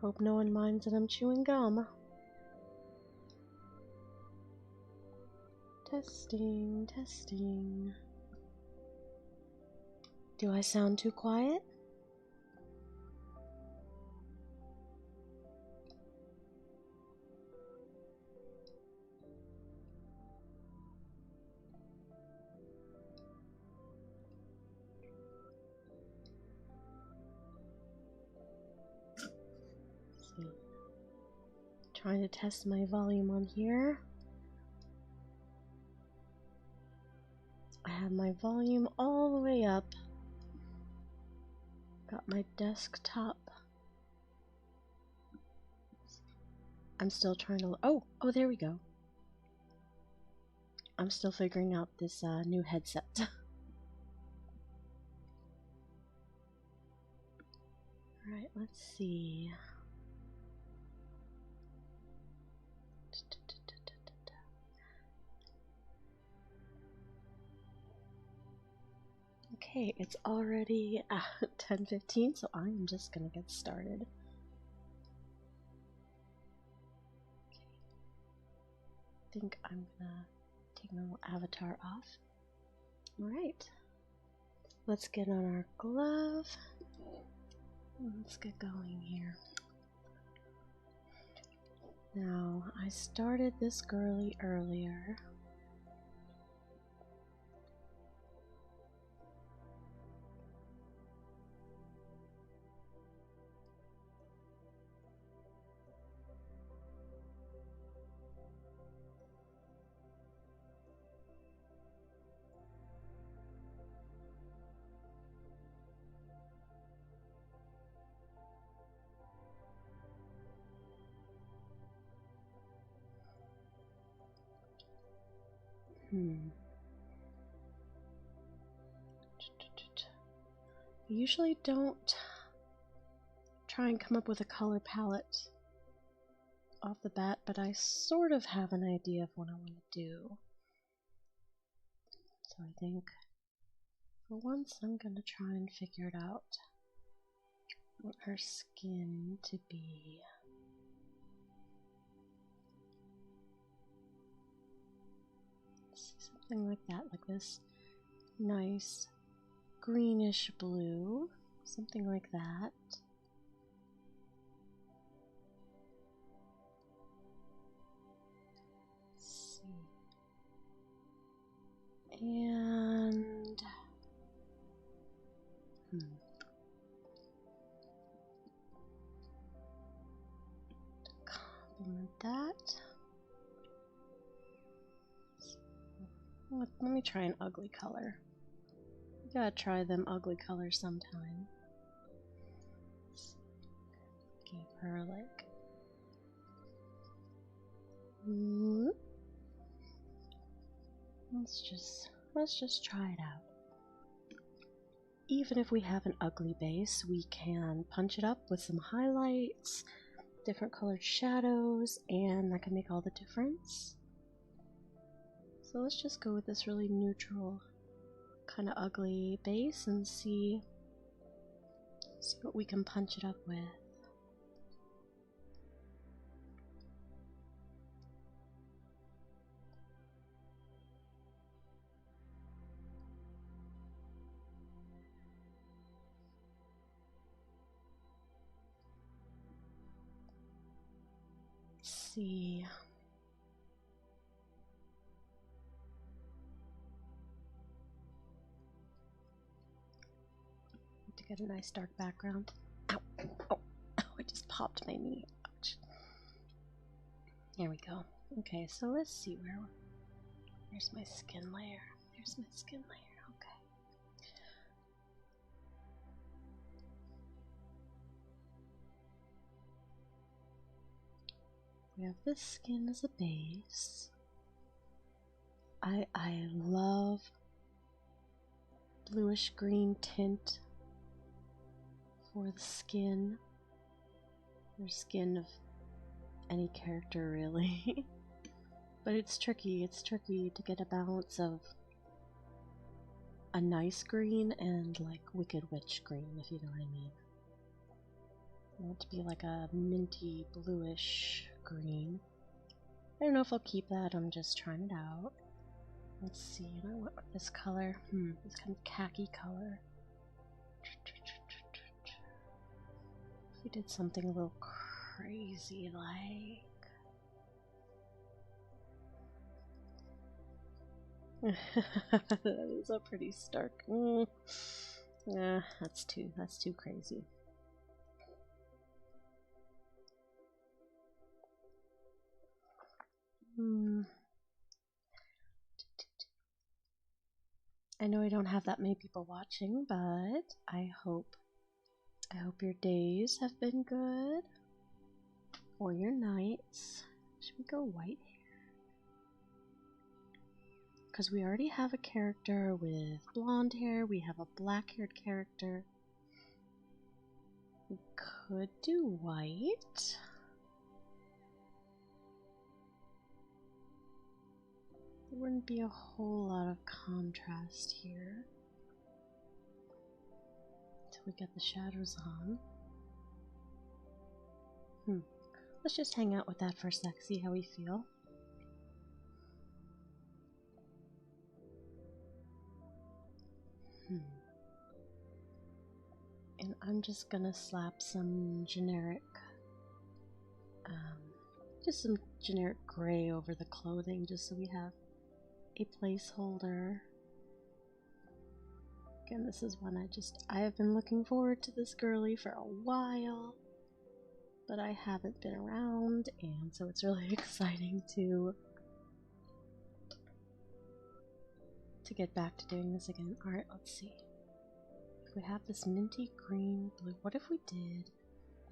Hope no one minds that I'm chewing gum. Testing, testing. Do I sound too quiet? Trying to test my volume on here. I have my volume all the way up. Got my desktop. I'm still trying to. Oh, there we go. I'm still figuring out this new headset. Alright, let's see. Okay, it's already 10:15, so I'm just gonna get started. Okay. I think I'm gonna take my little avatar off. Alright. Let's get on our glove. Let's get going here. Now, I started this girly earlier. I usually don't try and come up with a color palette off the bat, but I sort of have an idea of what I want to do. So I think for once I'm going to try and figure it out. I want her skin to be. Something like that, like this nice greenish blue, something like that. Let's see. And to complement that, let me try an ugly color. You gotta try them ugly colors sometime. Give her like let's just try it out. Even if we have an ugly base, we can punch it up with some highlights, different colored shadows, and that can make all the difference. So let's just go with this really neutral, kind of ugly base and see what we can punch it up with. Let's see. To get a nice dark background. Ow! Oh! I just popped my knee. Ouch. There we go. Okay, so let's see where's my skin layer. There's my skin layer. Okay. We have this skin as a base. I love bluish green tint for the skin. Or skin of any character really. But it's tricky to get a balance of a nice green and like Wicked Witch green, if you know what I mean. I want it to be like a minty bluish green. I don't know if I'll keep that, I'm just trying it out. Let's see, and I want this color, this kind of khaki color. If we did something a little crazy like... That is a pretty stark. Yeah, that's too crazy. I know I don't have that many people watching, but I hope your days have been good. Or your nights. Should we go white hair? Because we already have a character with blonde hair, we have a black-haired character. We could do white. There wouldn't be a whole lot of contrast here until we get the shadows on. Let's just hang out with that for a sec, see how we feel. And I'm just gonna slap some generic, just some generic gray over the clothing, just so we have a placeholder. Again, this is one I have been looking forward to this girly for a while, but I haven't been around, and so it's really exciting to get back to doing this again. Alright, let's see. If we have this minty green blue, what if we did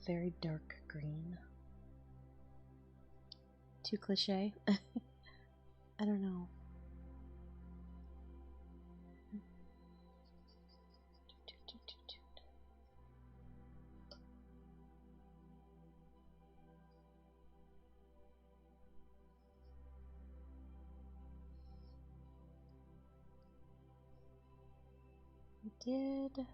a very dark green? Too cliche? I don't know. We did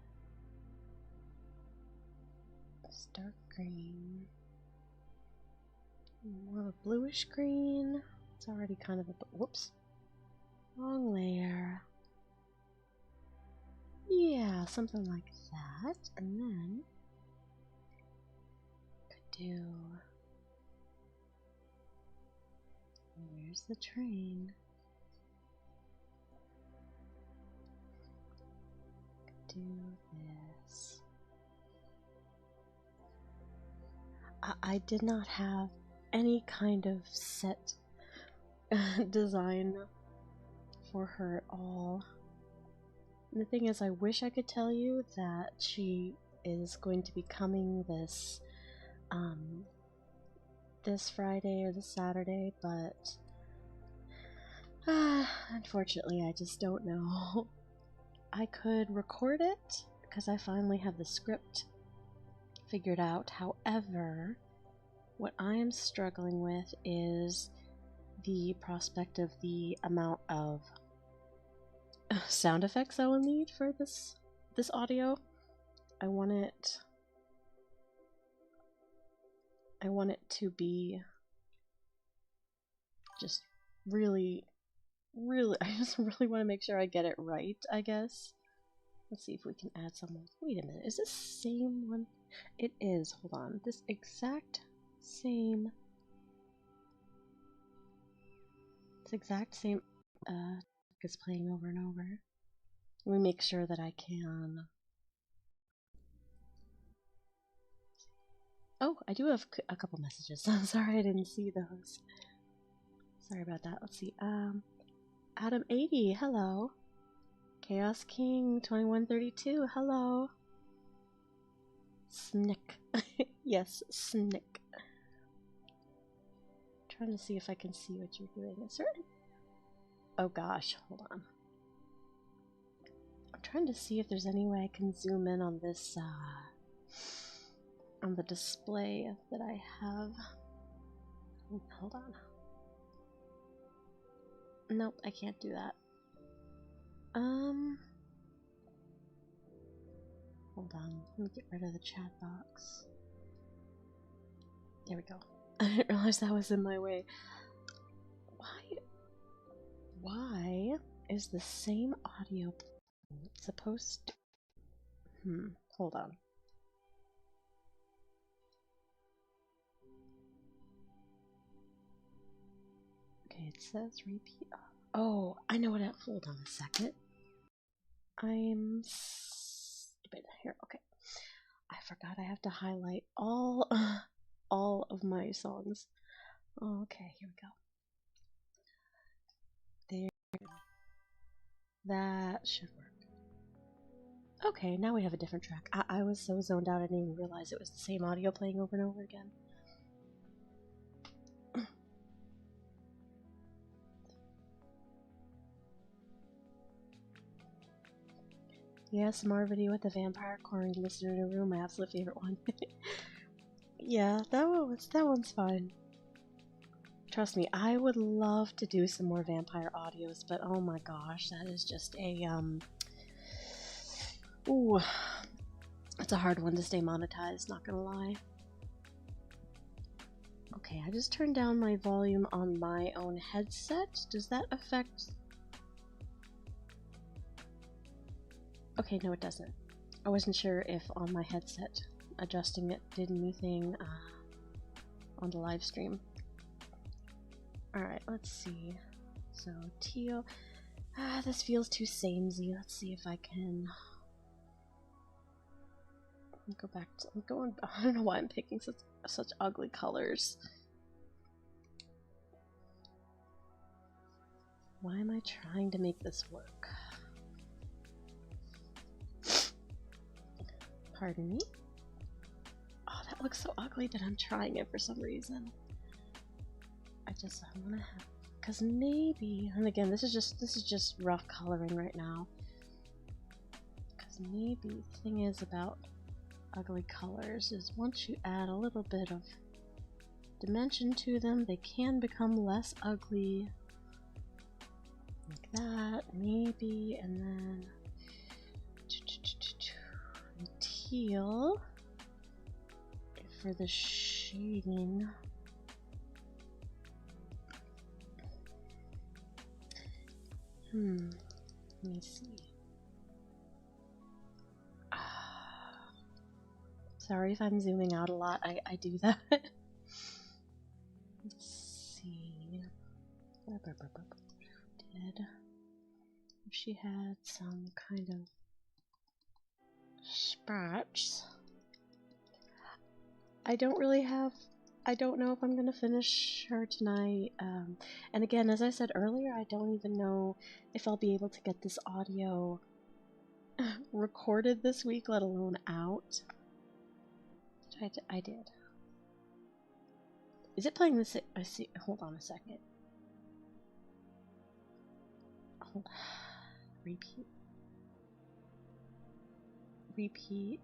this dark green. More of a bluish green. It's already kind of a... Whoops. Wrong layer. Yeah, something like that. And then... could do... Where's the train? Could do this. I did not have any kind of set design for her at all. And the thing is, I wish I could tell you that she is going to be coming this this Friday or this Saturday, but unfortunately I just don't know. I could record it because I finally have the script figured out. However, what I am struggling with is the prospect of the amount of sound effects I will need for this audio. I want it to be just really, I just really want to make sure I get it right, I guess. Let's see if we can add some. Wait a minute, is this same one? It is, hold on. This exact same is playing over and over. Let me make sure that I can. Oh, I do have a couple messages. I'm sorry I didn't see those. Sorry about that. Let's see. Adam80, hello. Chaos King 2132, hello. Snick. Yes, Snick. Trying to see if I can see what you're doing. Is there... Oh gosh, hold on. I'm trying to see if there's any way I can zoom in on this, on the display that I have. Hold on. Nope, I can't do that. Hold on, let me get rid of the chat box. There we go. I didn't realize that was in my way. Why is the same audio supposed to... hold on. Okay, it says repeat. Oh, I know what hold on a second. I'm stupid. Here, okay. I forgot I have to highlight all of my songs. Okay, here we go. There. That should work. Okay, now we have a different track. I was so zoned out I didn't even realize it was the same audio playing over and over again. Yes, more video with the vampire cornering listener in a room, my absolute favorite one. Yeah, that one's fine. Trust me, I would love to do some more vampire audios, but oh my gosh, that is just a ooh, it's a hard one to stay monetized, not gonna lie. Okay, I just turned down my volume on my own headset. Does that affect... Okay, no it doesn't. I wasn't sure if on my headset adjusting it did anything on the live stream. Alright, let's see. So, teal. This feels too samey. Let's see if I can... go back to... I don't know why I'm picking such ugly colors. Why am I trying to make this work? Pardon me? Oh, that looks so ugly that I'm trying it for some reason. I wanna have... Because maybe... And again, this is just rough coloring right now. Because maybe the thing is about ugly colors is once you add a little bit of dimension to them, they can become less ugly. Like that, maybe, and then... teal for the shading. Let me see. Sorry if I'm zooming out a lot, I do that. Let's see. If she had some kind of spots. I don't know if I'm gonna finish her tonight. And again, as I said earlier, I don't even know if I'll be able to get this audio recorded this week, let alone out. I did. Is it playing this? I see. Hold on a second. Repeat.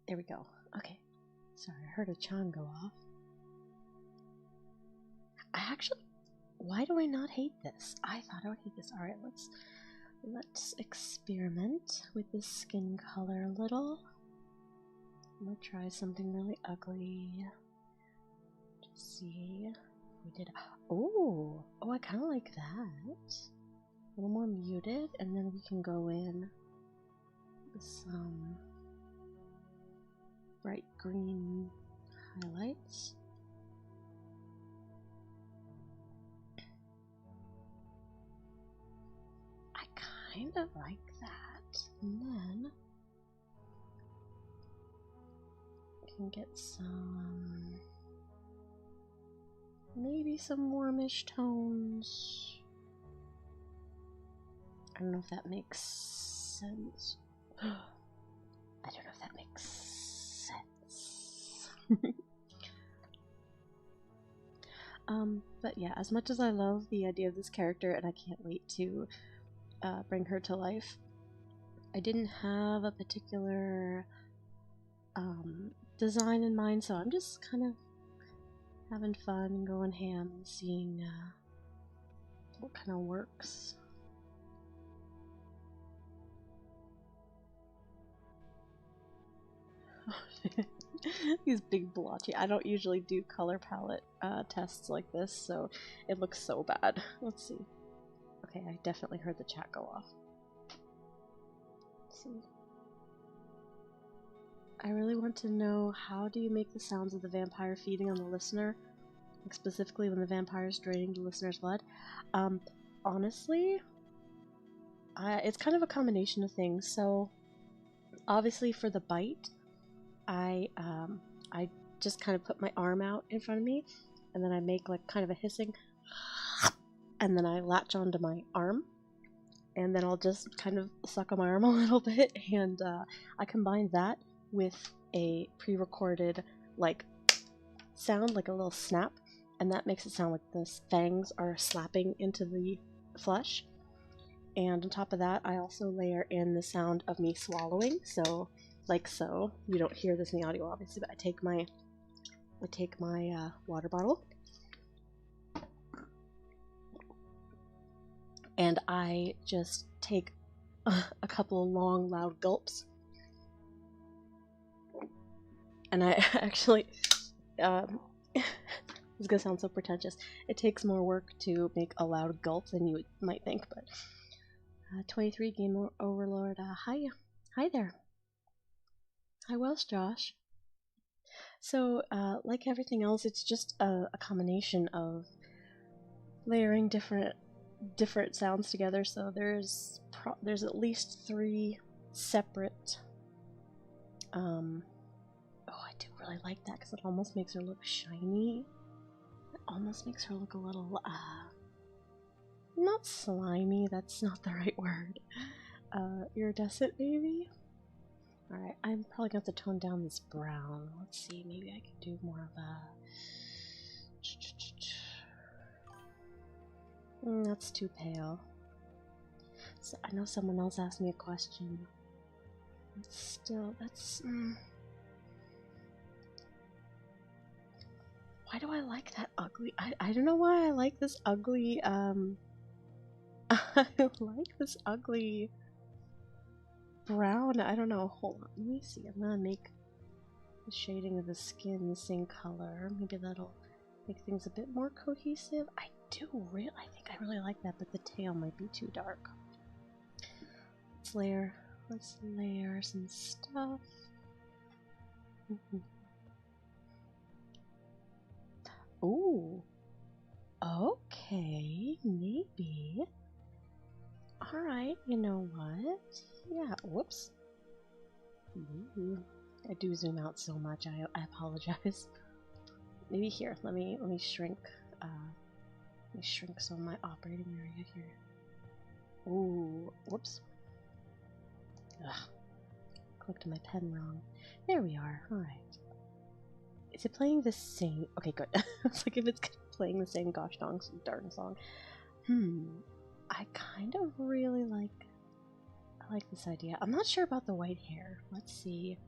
There we go. Okay. Sorry, I heard a chime go off. Why do I not hate this? I thought I would hate this. Alright, let's experiment with the skin color a little. I'm gonna try something really ugly. Just see if we did. Oh, I kind of like that. A little more muted, and then we can go in with some bright green highlights. I kind of like that. And then we can get some, maybe some warmish tones. I don't know if that makes sense. I don't know if that makes sense. But yeah, as much as I love the idea of this character and I can't wait to bring her to life, I didn't have a particular design in mind, so I'm just kind of having fun and going ham and seeing what kind of works. These big blotchy. I don't usually do color palette tests like this, so it looks so bad. Let's see. Okay, I definitely heard the chat go off. Let's see. I really want to know, how do you make the sounds of the vampire feeding on the listener? Like specifically when the vampire is draining the listener's blood? Honestly, it's kind of a combination of things. So, obviously for the bite, I just kind of put my arm out in front of me, and then I make like kind of a hissing, and then I latch onto my arm, and then I'll just kind of suck on my arm a little bit, and I combine that with a pre-recorded like sound, like a little snap, and that makes it sound like the fangs are slapping into the flesh. And on top of that, I also layer in the sound of me swallowing, so like so. You don't hear this in the audio, obviously, but I take my water bottle, and I just take a couple of long, loud gulps. And I actually, this is gonna sound so pretentious. It takes more work to make a loud gulp than you might think, but 23 Game Overlord, hi there. Hi, Welsh Josh. So, like everything else, it's just a combination of layering different sounds together. So there's at least 3 separate. Oh, I do really like that because it almost makes her look shiny. It almost makes her look a little not slimy. That's not the right word. Iridescent, maybe. All right, I'm probably gonna have to tone down this brown. Let's see, maybe I can do more of a. That's too pale. So I know someone else asked me a question. Still, that's. Why do I like that ugly? I don't know why I like this ugly. I like this ugly brown. I don't know. Hold on. Let me see. I'm gonna make the shading of the skin the same color. Maybe that'll make things a bit more cohesive. I think I really like that, but the tail might be too dark. Let's layer some stuff. Ooh. Okay, maybe. Alright, you know what? Yeah, whoops. Ooh. I do zoom out so much, I apologize. Maybe here, let me shrink some of my operating area here. Ooh, whoops. Ugh. Clicked my pen wrong. There we are, alright. Is it playing the same? Okay, good. It's like if it's playing the same gosh darn song. I kind of really like this idea. I'm not sure about the white hair. Let's see.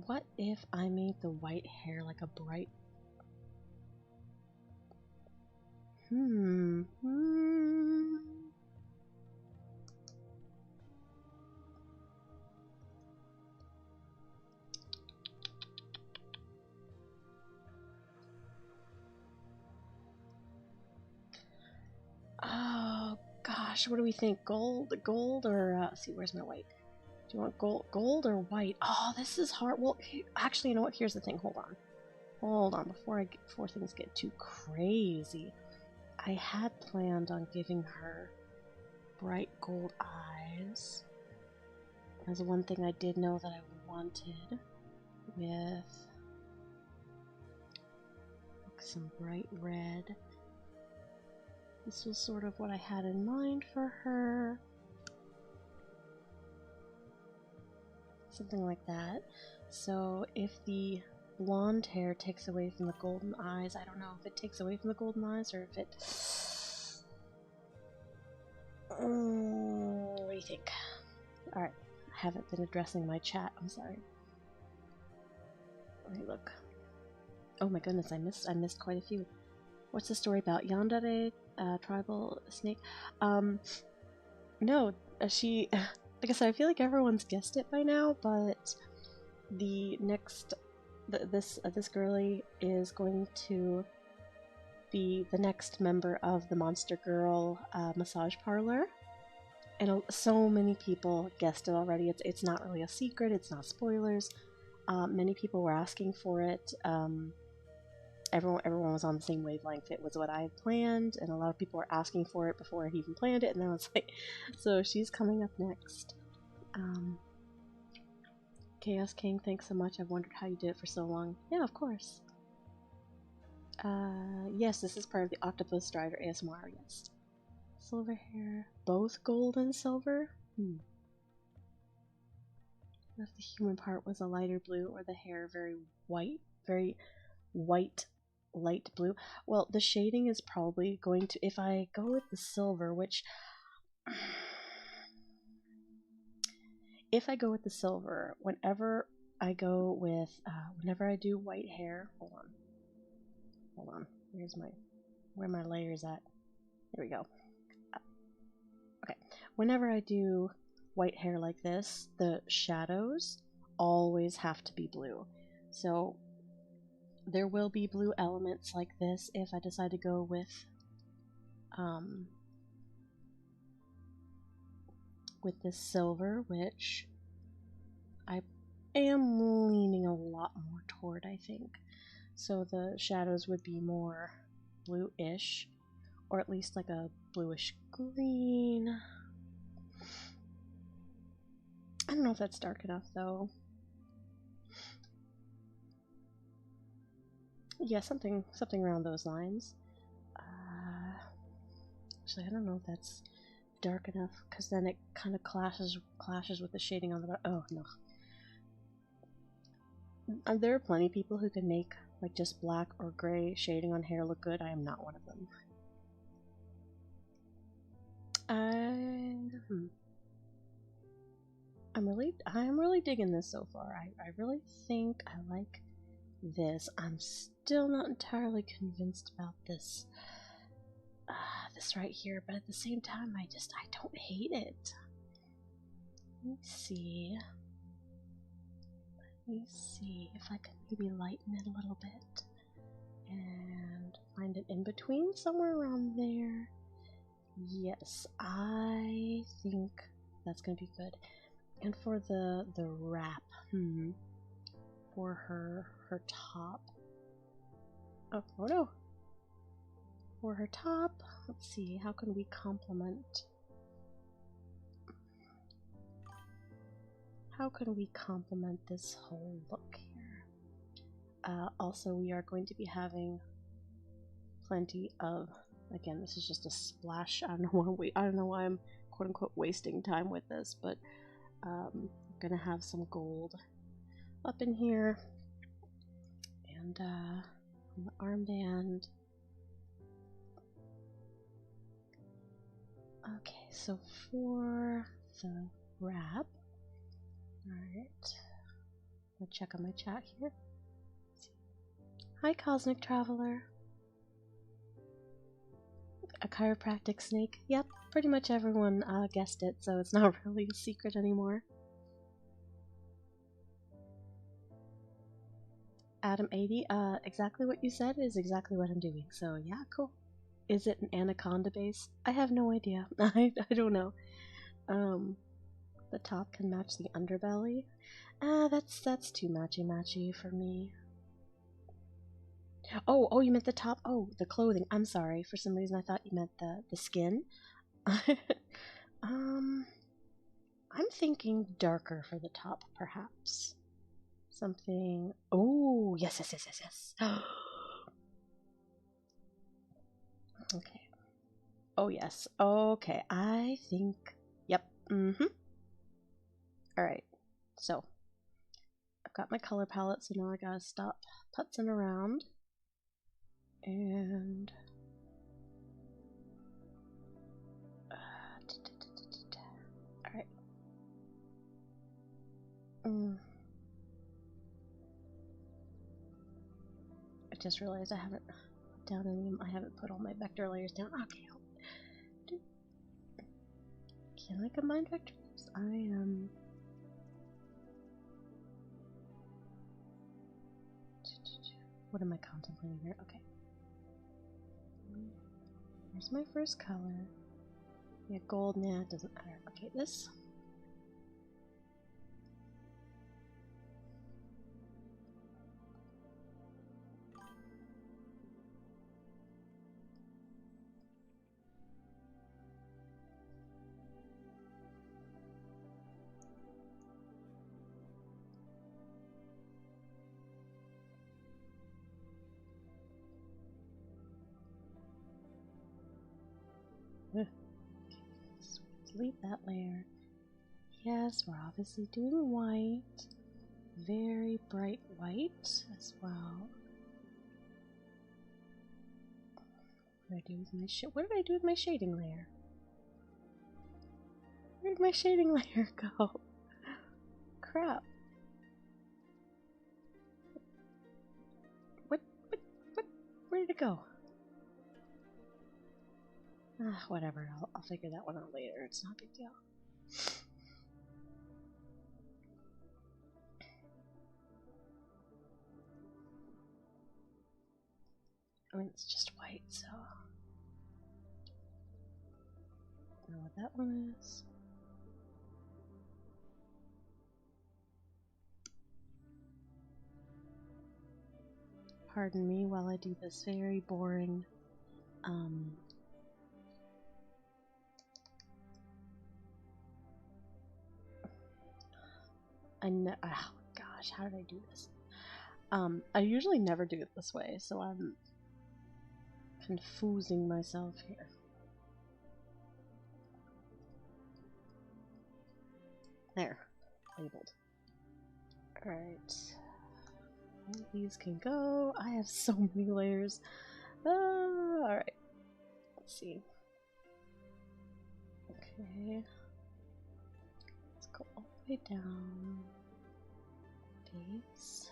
What if I made the white hair like a bright... Oh gosh, what do we think? Gold or let's see, where's my white? Do you want gold or white? Oh, this is hard. Well, actually, you know what? Here's the thing. Hold on. Before things get too crazy, I had planned on giving her bright gold eyes. There's one thing I did know that I wanted with some bright red. This was sort of what I had in mind for her. Something like that. So if the blonde hair takes away from the golden eyes, I don't know if it takes away from the golden eyes or if it... what do you think? Alright, I haven't been addressing my chat, I'm sorry. Let me look. Oh my goodness, I missed quite a few. What's the story about? Yandere, tribal snake? No, she... Like I said, I feel like everyone's guessed it by now, but the next, this girlie is going to be the next member of the Monster Girl massage parlor. And so many people guessed it already. It's not really a secret. It's not spoilers. Many people were asking for it. Everyone was on the same wavelength. It was what I had planned, and a lot of people were asking for it before I even planned it. And then it's like, so she's coming up next. Chaos King, thanks so much. I've wondered how you did it for so long. Yeah, of course. Yes, this is part of the Octopus Strider ASMR. Yes. Silver hair. Both gold and silver? If the human part was a lighter blue or the hair very white, light blue. Well, the shading is probably going to, if I go with the silver, which, if I go with the silver, whenever I go with, whenever I do white hair, hold on, where are my layers at? There we go. Okay, whenever I do white hair like this, the shadows always have to be blue. So there will be blue elements like this if I decide to go with this silver, which I am leaning a lot more toward, I think. So the shadows would be more blue-ish, or at least like a bluish green. I don't know if that's dark enough though. Yeah, something around those lines. Actually, I don't know if that's dark enough, because then it kind of clashes with the shading on the. Oh no. There are plenty of people who can make like just black or gray shading on hair look good. I am not one of them. I'm really digging this so far. I really think I like this. I'm still not entirely convinced about this. This right here, but at the same time, I don't hate it. Let me see if I can maybe lighten it a little bit and find an in-between somewhere around there. Yes, I think that's gonna be good. And for the wrap, for her top. Oh no. For her top, let's see, how can we complement? How can we complement this whole look here? Also, we are going to be having plenty of, again, this is just a splash. I don't know why I'm quote unquote wasting time with this, but I'm gonna have some gold up in here, and on the armband. Okay, so for the wrap, alright, I'll check on my chat here. Hi, Cosmic Traveler. A chiropractic snake? Yep, pretty much everyone guessed it, so it's not really a secret anymore. Adam 80, exactly what you said is exactly what I'm doing, so yeah, cool. Is it an anaconda base? I have no idea. I don't know. The top can match the underbelly. That's too matchy for me. Oh, you meant the top? Oh, the clothing. I'm sorry. For some reason I thought you meant the skin. I'm thinking darker for the top, perhaps. Something. Oh, yes. Okay. Oh, yes. Okay. I think. Yep. Alright. So, I've got my color palette, so now I gotta stop putzing around. And. Alright. I just realized I haven't put down I haven't put all my vector layers down. Okay. Can I combine vectors? I am... What am I contemplating here? Okay. Here's my first color. Yeah, gold, nah, it doesn't matter. Okay, this. Okay, let's delete that layer. Yes, we're obviously doing white. Very bright white as well. What did I do with my what did I do with my shading layer? Where did my shading layer go? Crap. What? Where did it go? Ah, whatever. I'll figure that one out later. It's not a big deal. I mean, it's just white, so... I don't know what that one is. Pardon me while I do this very boring, oh gosh, how did I do this? I usually never do it this way, so I'm confusing myself here. There, labeled. Alright. These can go. I have so many layers. Alright. Let's see. Okay. Let's go all the way down. Base.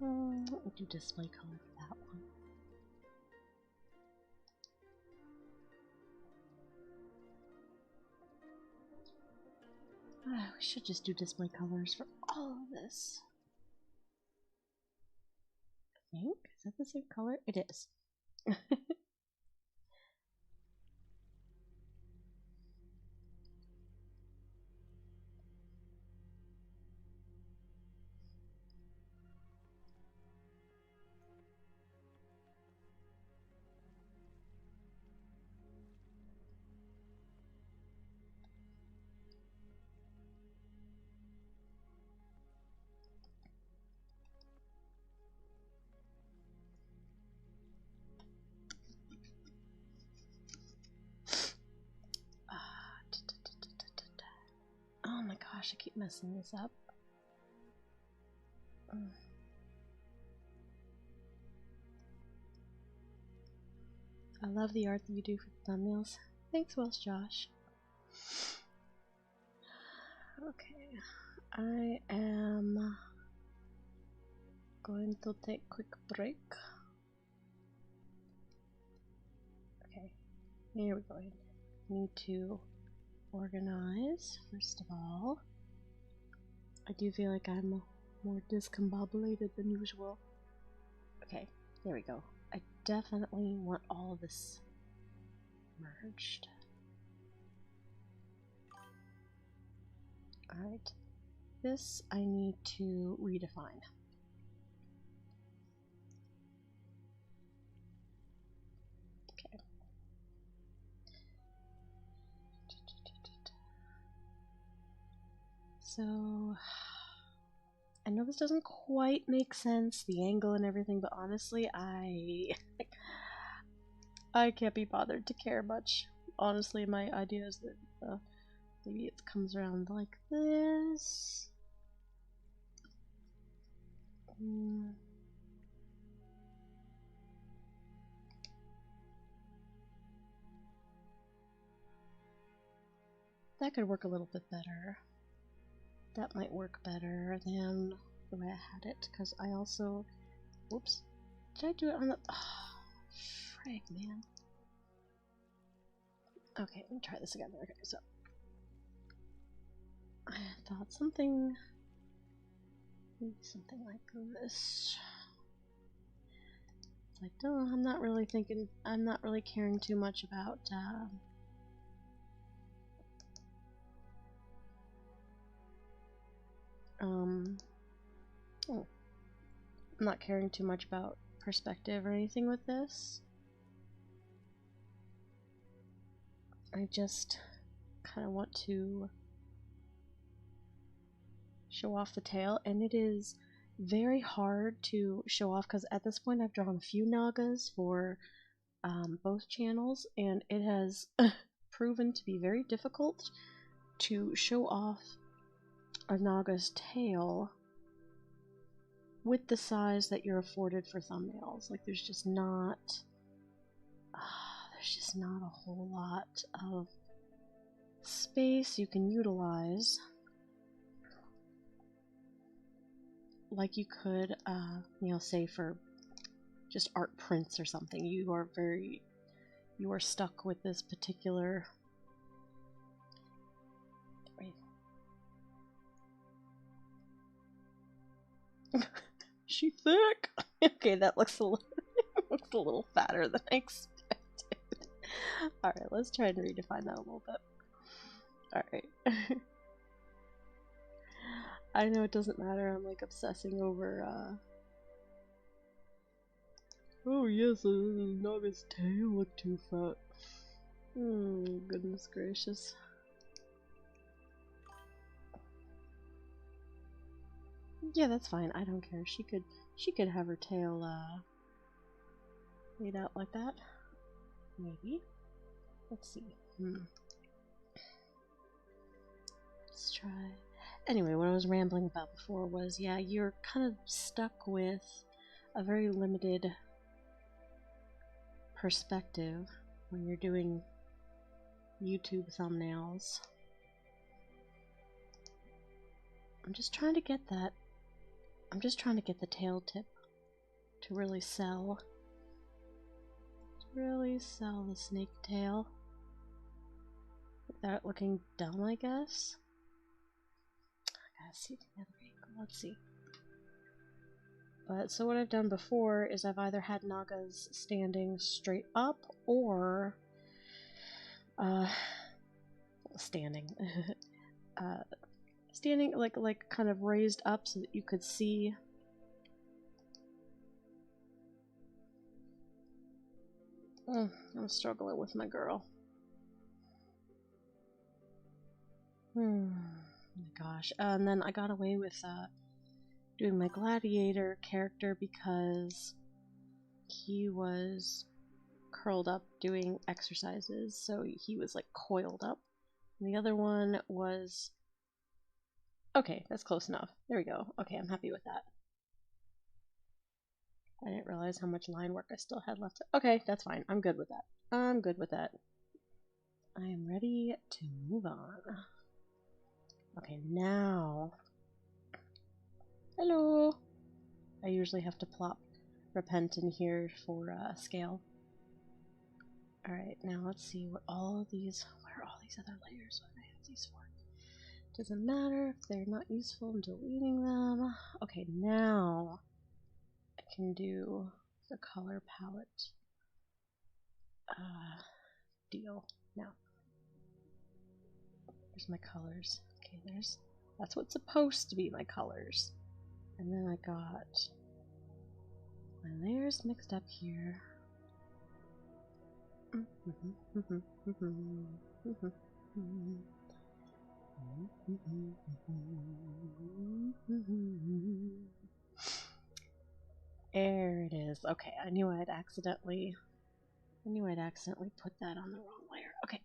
Let me do display color for that one. We should just do display colors for all of this. I think? Is that the same color? It is. Oh my gosh, I keep messing this up. I love the art that you do for the thumbnails. Thanks, Wells Josh. Okay, I am going to take a quick break. Okay, here we go. Need to organize, first of all. I do feel like I'm more discombobulated than usual. Okay, there we go. I definitely want all of this merged. Alright, this I need to redefine. Okay. So, I know this doesn't quite make sense, the angle and everything, but honestly, I can't be bothered to care much. Honestly, my idea is that maybe it comes around like this. that could work a little bit better. That might work better than the way I had it, because I also... Whoops. Did I do it on the... Oh, frig, man. Okay, let me try this again. Okay, so... I thought something... Maybe something like this. It's like, oh, I'm not really thinking... I'm not really caring too much about... Oh, I'm not caring too much about perspective or anything with this. I just kind of want to show off the tail, and it is very hard to show off because at this point I've drawn a few Nagas for both channels, and it has proven to be very difficult to show off a Naga's tail with the size that you're afforded for thumbnails. Like there's just not a whole lot of space you can utilize like you could you know, say for just art prints or something. You are stuck with this particular She thick. Okay, that looks a little fatter than I expected. Alright, let's try and redefine that a little bit. Alright. I know it doesn't matter, I'm like obsessing over oh yes, Naga's tail looked too fat. Goodness gracious. Yeah, that's fine. I don't care. She could have her tail laid out like that. Maybe. Let's see. Let's try. Anyway, what I was rambling about before was, yeah, you're kind of stuck with a very limited perspective when you're doing YouTube thumbnails. I'm just trying to get that. I'm just trying to get the tail tip to really sell. To really sell the snake tail. Without looking dumb, I guess. I gotta see the other angle. Let's see. But so what I've done before is I've either had Nagas standing straight up or standing. Standing like kind of raised up so that you could see. I'm struggling with my girl. Gosh. And then I got away with doing my gladiator character because he was curled up doing exercises, so he was like coiled up. And the other one was... Okay, that's close enough. There we go. Okay, I'm happy with that. I didn't realize how much line work I still had left. Okay, that's fine. I'm good with that. I'm good with that. I am ready to move on. Okay, now... Hello! I usually have to plop Repent in here for scale. Alright, now let's see what all of these... Where are all these other layers? What do I have these for? Doesn't matter if they're not useful, I'm deleting them. Okay, now I can do the color palette deal. Now, there's my colors. Okay, that's what's supposed to be my colors. And then I got my layers mixed up here. There it is. Okay, I knew I'd accidentally put that on the wrong layer. Okay.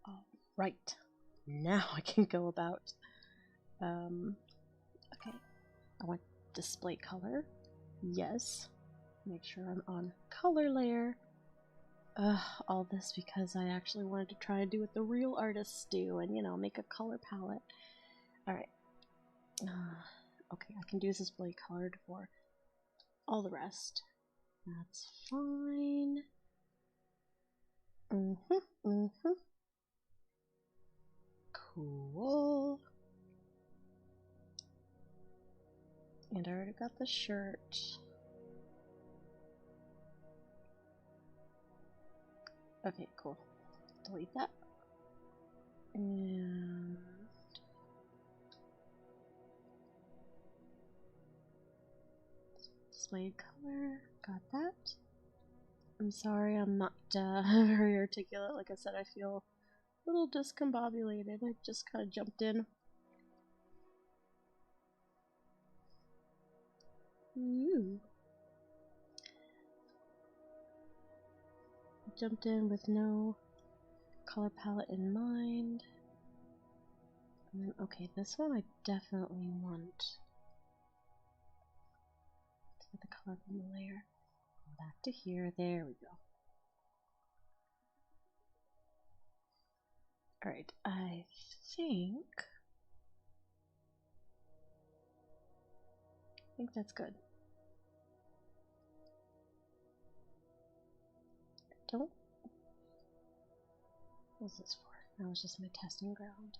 All right. Now I can go about. Okay. I want display color. Yes. Make sure I'm on color layer. all this because I actually wanted to try and do what the real artists do and, you know, make a color palette. Alright. Okay, I can do this display colored for all the rest. That's fine. Cool. And I already got the shirt. Okay, cool. Delete that. And display color. Got that. I'm sorry I'm not very articulate. Like I said, I feel a little discombobulated. I just kind of jumped in. Ooh. Jumped in with no color palette in mind. And then, okay, this one I definitely want to get the color from the layer. Back to here. There we go. Alright, I think that's good. Don't. What's this for? That was just my testing ground.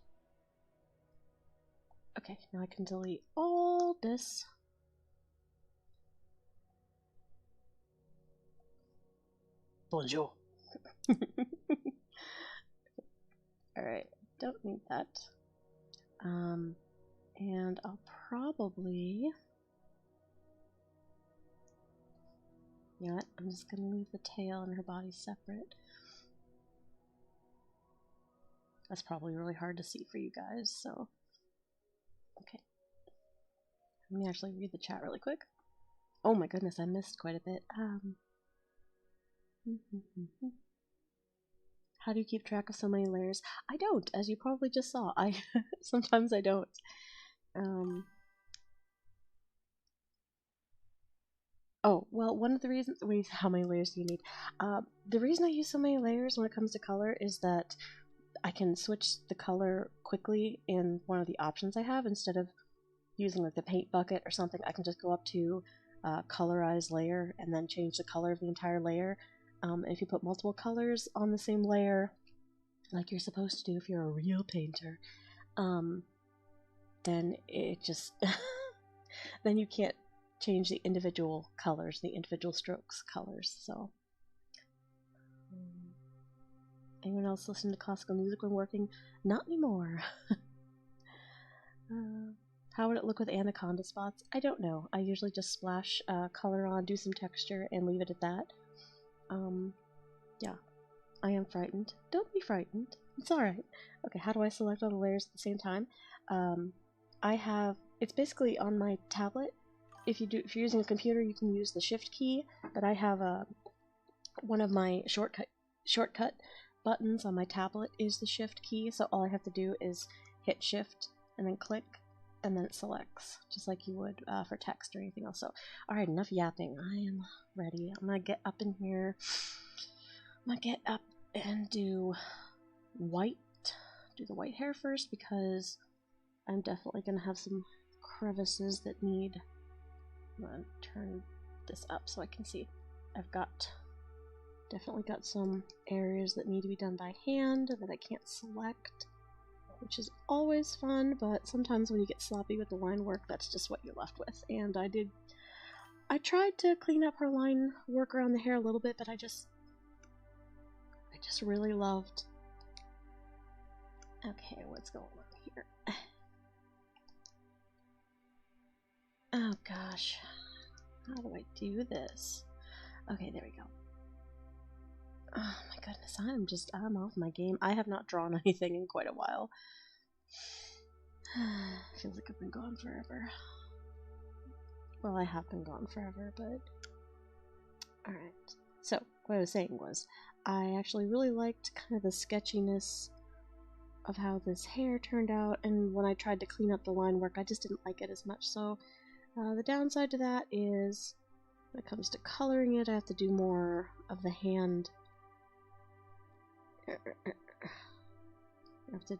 Okay, now I can delete all this. Bonjour. Alright, don't need that. And I'll probably... You know what? I'm just gonna leave the tail and her body separate. That's probably really hard to see for you guys, so... Okay. Let me actually read the chat really quick. Oh my goodness, I missed quite a bit. How do you keep track of so many layers? I don't, as you probably just saw. Sometimes I don't. Oh, well, one of the reasons... Wait, how many layers do you need? The reason I use so many layers when it comes to color is that I can switch the color quickly in one of the options I have. Instead of using like the paint bucket or something, I can just go up to colorize layer and then change the color of the entire layer. If you put multiple colors on the same layer, like you're supposed to do if you're a real painter, then it just... then you can't change the individual colors, the individual strokes colors, so... Anyone else listen to classical music when working? Not anymore. How would it look with anaconda spots? I don't know. I usually just splash color on, do some texture, and leave it at that. Yeah. I am frightened. Don't be frightened. It's alright. Okay, how do I select all the layers at the same time? It's basically on my tablet. If you're using a computer, you can use the shift key, but I have one of my shortcut buttons on my tablet is the shift key, so all I have to do is hit shift and then click, and then it selects, just like you would for text or anything else. So, alright, enough yapping. I am ready. I'm gonna get up in here. I'm gonna get up and do white. Do the white hair first because I'm definitely gonna have some crevices that need... I'm gonna turn this up so I can see. I've definitely got some areas that need to be done by hand that I can't select, which is always fun, but sometimes when you get sloppy with the line work, that's just what you're left with. And I tried to clean up her line work around the hair a little bit, but I just really loved... Okay, what's going on here? Oh gosh, how do I do this? Okay, there we go. Oh my goodness, I'm off my game. I have not drawn anything in quite a while. Feels like I've been gone forever. Well, I have been gone forever, but... Alright. So, what I was saying was, I actually really liked kind of the sketchiness of how this hair turned out, and when I tried to clean up the line work, I just didn't like it as much. So, the downside to that is, when it comes to coloring it, I have to do more of the hand I have to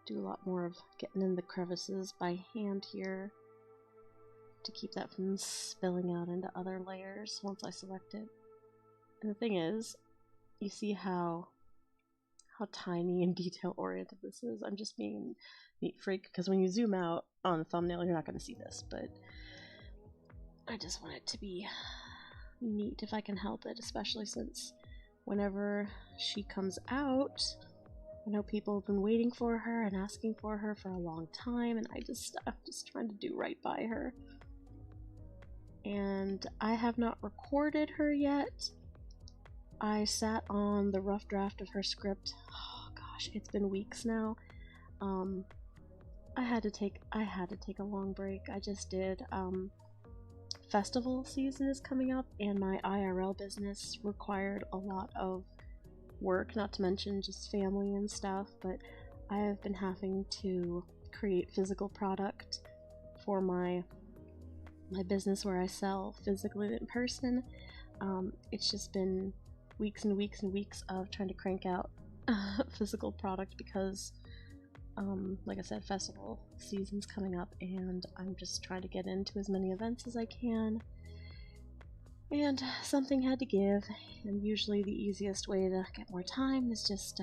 do a lot more of getting in the crevices by hand here to keep that from spilling out into other layers once I select it. And the thing is, you see how tiny and detail oriented this is. I'm just being a neat freak because when you zoom out on the thumbnail, you're not going to see this, but I just want it to be neat if I can help it, especially since whenever she comes out, I know people have been waiting for her and asking for her for a long time, and I'm just trying to do right by her. And I have not recorded her yet. I sat on the rough draft of her script. Oh gosh, it's been weeks now. I had to take a long break. I just did. Festival season is coming up, and my IRL business required a lot of work, not to mention just family and stuff, but I have been having to create physical product for my business where I sell physically in person. It's just been weeks and weeks and weeks of trying to crank out physical product because like I said, festival season's coming up and I'm just trying to get into as many events as I can, and something had to give, and usually the easiest way to get more time is just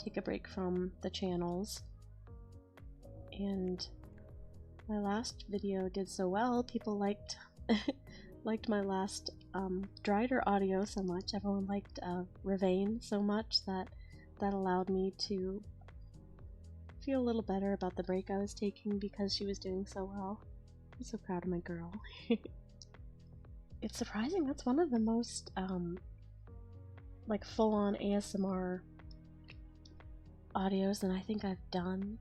take a break from the channels. And my last video did so well, people liked liked my last Drider audio so much, everyone liked Ravane so much that allowed me to feel a little better about the break I was taking because she was doing so well. I'm so proud of my girl. It's surprising, that's one of the most like full-on ASMR audios that I think I've done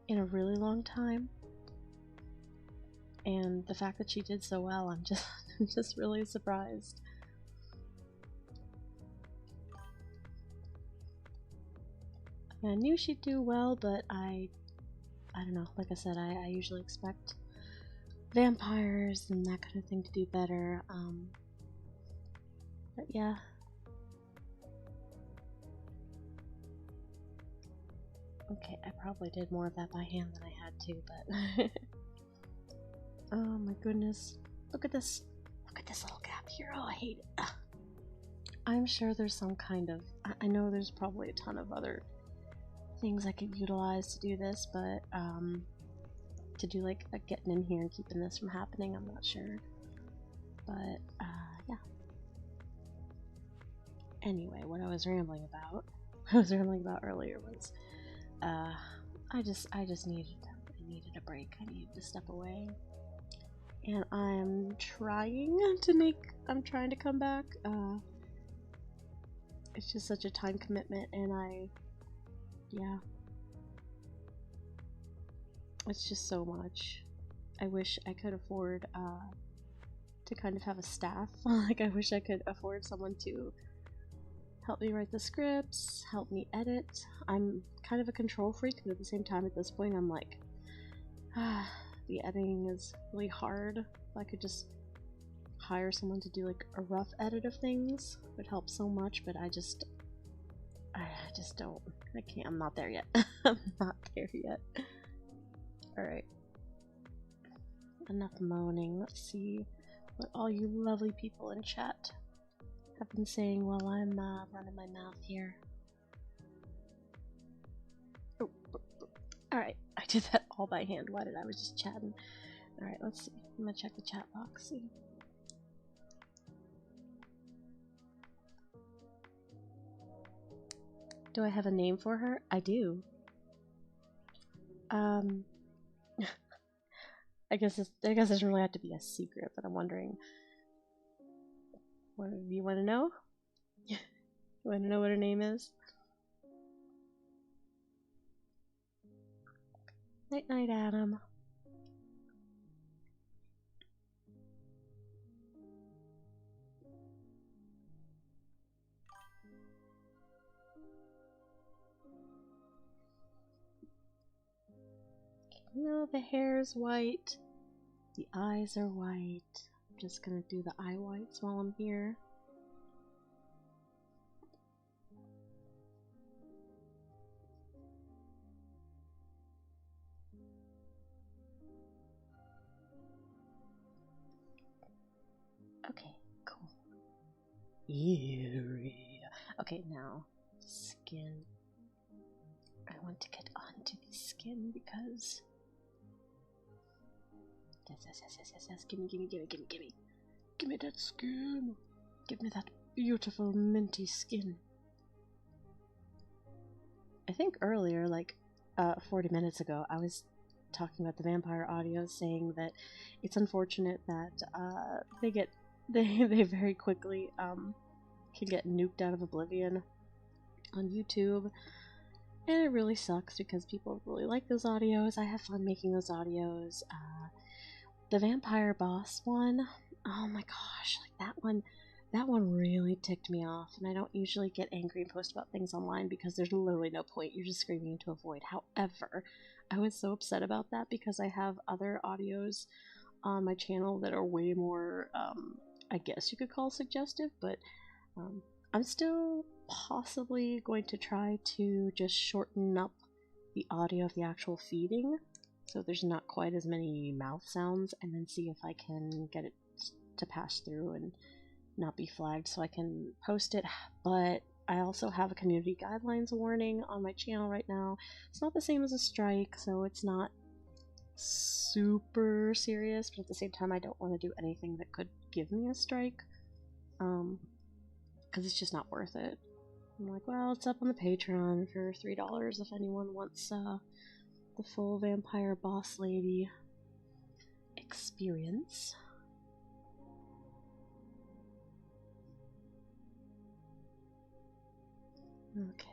in a really long time. And the fact that she did so well, I'm just really surprised. I knew she'd do well, but I don't know, like I said, I usually expect vampires and that kind of thing to do better, but yeah. Okay, I probably did more of that by hand than I had to, but oh my goodness, look at this little gap here. Oh, I hate it. Ugh. I'm sure there's some kind of, I know there's probably a ton of other things I could utilize to do this, but to do like getting in here and keeping this from happening, I'm not sure. But yeah. Anyway, what I was rambling about earlier was I just needed a break. I needed to step away, and I'm trying to come back. It's just such a time commitment, and yeah, it's just so much. I wish I could afford to kind of have a staff. Like, I wish I could afford someone to help me write the scripts, help me edit. I'm kind of a control freak, but at the same time at this point I'm like, the editing is really hard. If I could just hire someone to do like a rough edit of things, it would help so much, but I just don't. I can't. I'm not there yet. I'm not there yet. Alright. Enough moaning. Let's see what all you lovely people in chat have been saying while I'm running my mouth here. Oh, alright. I did that all by hand. Why did I was just chatting? Alright, let's see. I'm gonna check the chat box. See. Do I have a name for her? I do. I guess it doesn't really have to be a secret, but I'm wondering. What do you want to know? You want to know what her name is? Night night, Adam. No, the hair's white. The eyes are white. I'm just gonna do the eye whites while I'm here. Okay, cool. Eerie. Okay, now skin. I want to get onto the skin because yes. Gimme. Give me that skin. Give me that beautiful minty skin. I think earlier, like 40 minutes ago, I was talking about the vampire audio, saying that it's unfortunate that they very quickly can get nuked out of oblivion on YouTube, and it really sucks because people really like those audios. I have fun making those audios. The vampire boss one, oh my gosh, like that one really ticked me off, and I don't usually get angry and post about things online because there's literally no point. You're just screaming into a void. However, I was so upset about that because I have other audios on my channel that are way more, I guess you could call suggestive, but I'm still possibly going to try to just shorten up the audio of the actual feeding so there's not quite as many mouth sounds, and then see if I can get it to pass through and not be flagged so I can post it. But I also have a community guidelines warning on my channel right now. It's not the same as a strike, so it's not super serious, but at the same time I don't want to do anything that could give me a strike, because it's just not worth it. I'm like, well, it's up on the Patreon for $3 if anyone wants the full vampire boss lady experience. Okay.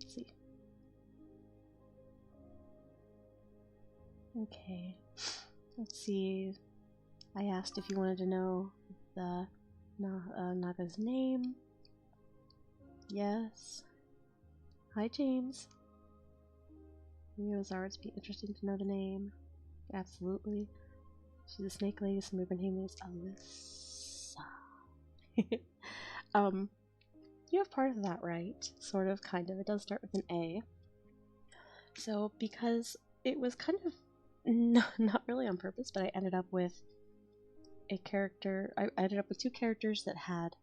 See. Okay. Let's see. I asked if you wanted to know the Naga's name. Yes. Hi, James. Neozar, it's be interesting to know the name. Absolutely. She's a snake lady, so maybe her name is Alyssa. You have part of that right. Sort of, kind of. It does start with an A. So, because it was kind of not really on purpose, but I ended up with a character. I ended up with two characters that had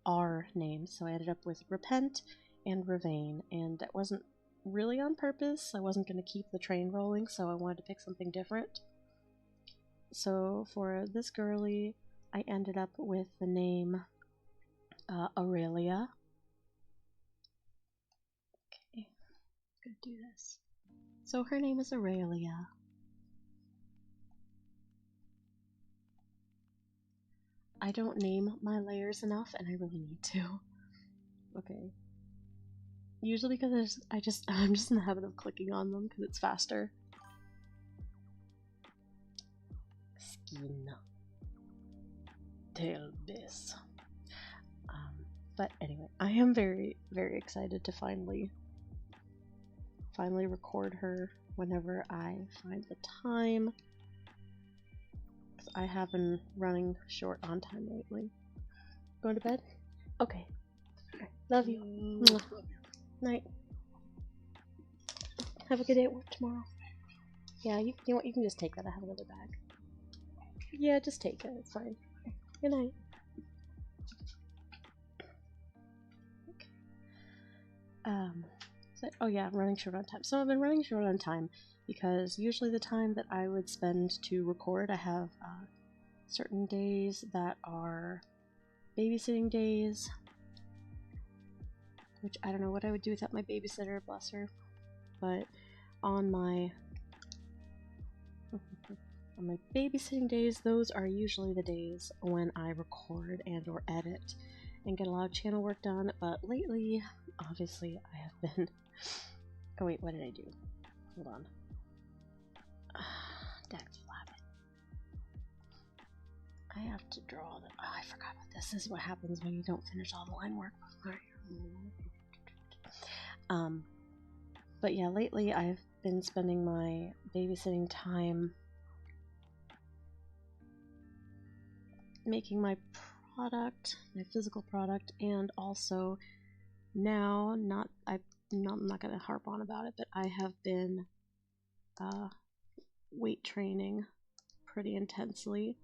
R names. So I ended up with Repent and Ravain, and that wasn't really on purpose. I wasn't going to keep the train rolling, so I wanted to pick something different. So for this girlie, I ended up with the name Aurelia. Okay, I'm gonna do this. So her name is Aurelia. I don't name my layers enough, and I really need to. Okay. Usually because I'm just in the habit of clicking on them because it's faster. Skin. Tail this. But anyway, I am very, very excited to finally record her whenever I find the time. Because I have been running short on time lately. Going to bed? Okay. Love you. Mwah. Night. Have a good day at work tomorrow. Yeah, you know what? You can just take that. I have another bag. Yeah, just take it. It's fine. Good night. Oh yeah, I'm running short on time. So I've been running short on time because usually the time that I would spend to record, I have certain days that are babysitting days, which I don't know what I would do without my babysitter, bless her. But on my babysitting days, those are usually the days when I record and or edit and get a lot of channel work done. But lately, obviously, I have been... Oh wait, what did I do? Hold on. Dax Flabbit. I have to draw the... Oh, I forgot about this. This is what happens when you don't finish all the line work before. But yeah, lately I've been spending my babysitting time making my product, my physical product, and also now, I'm not going to harp on about it, but I have been weight training pretty intensely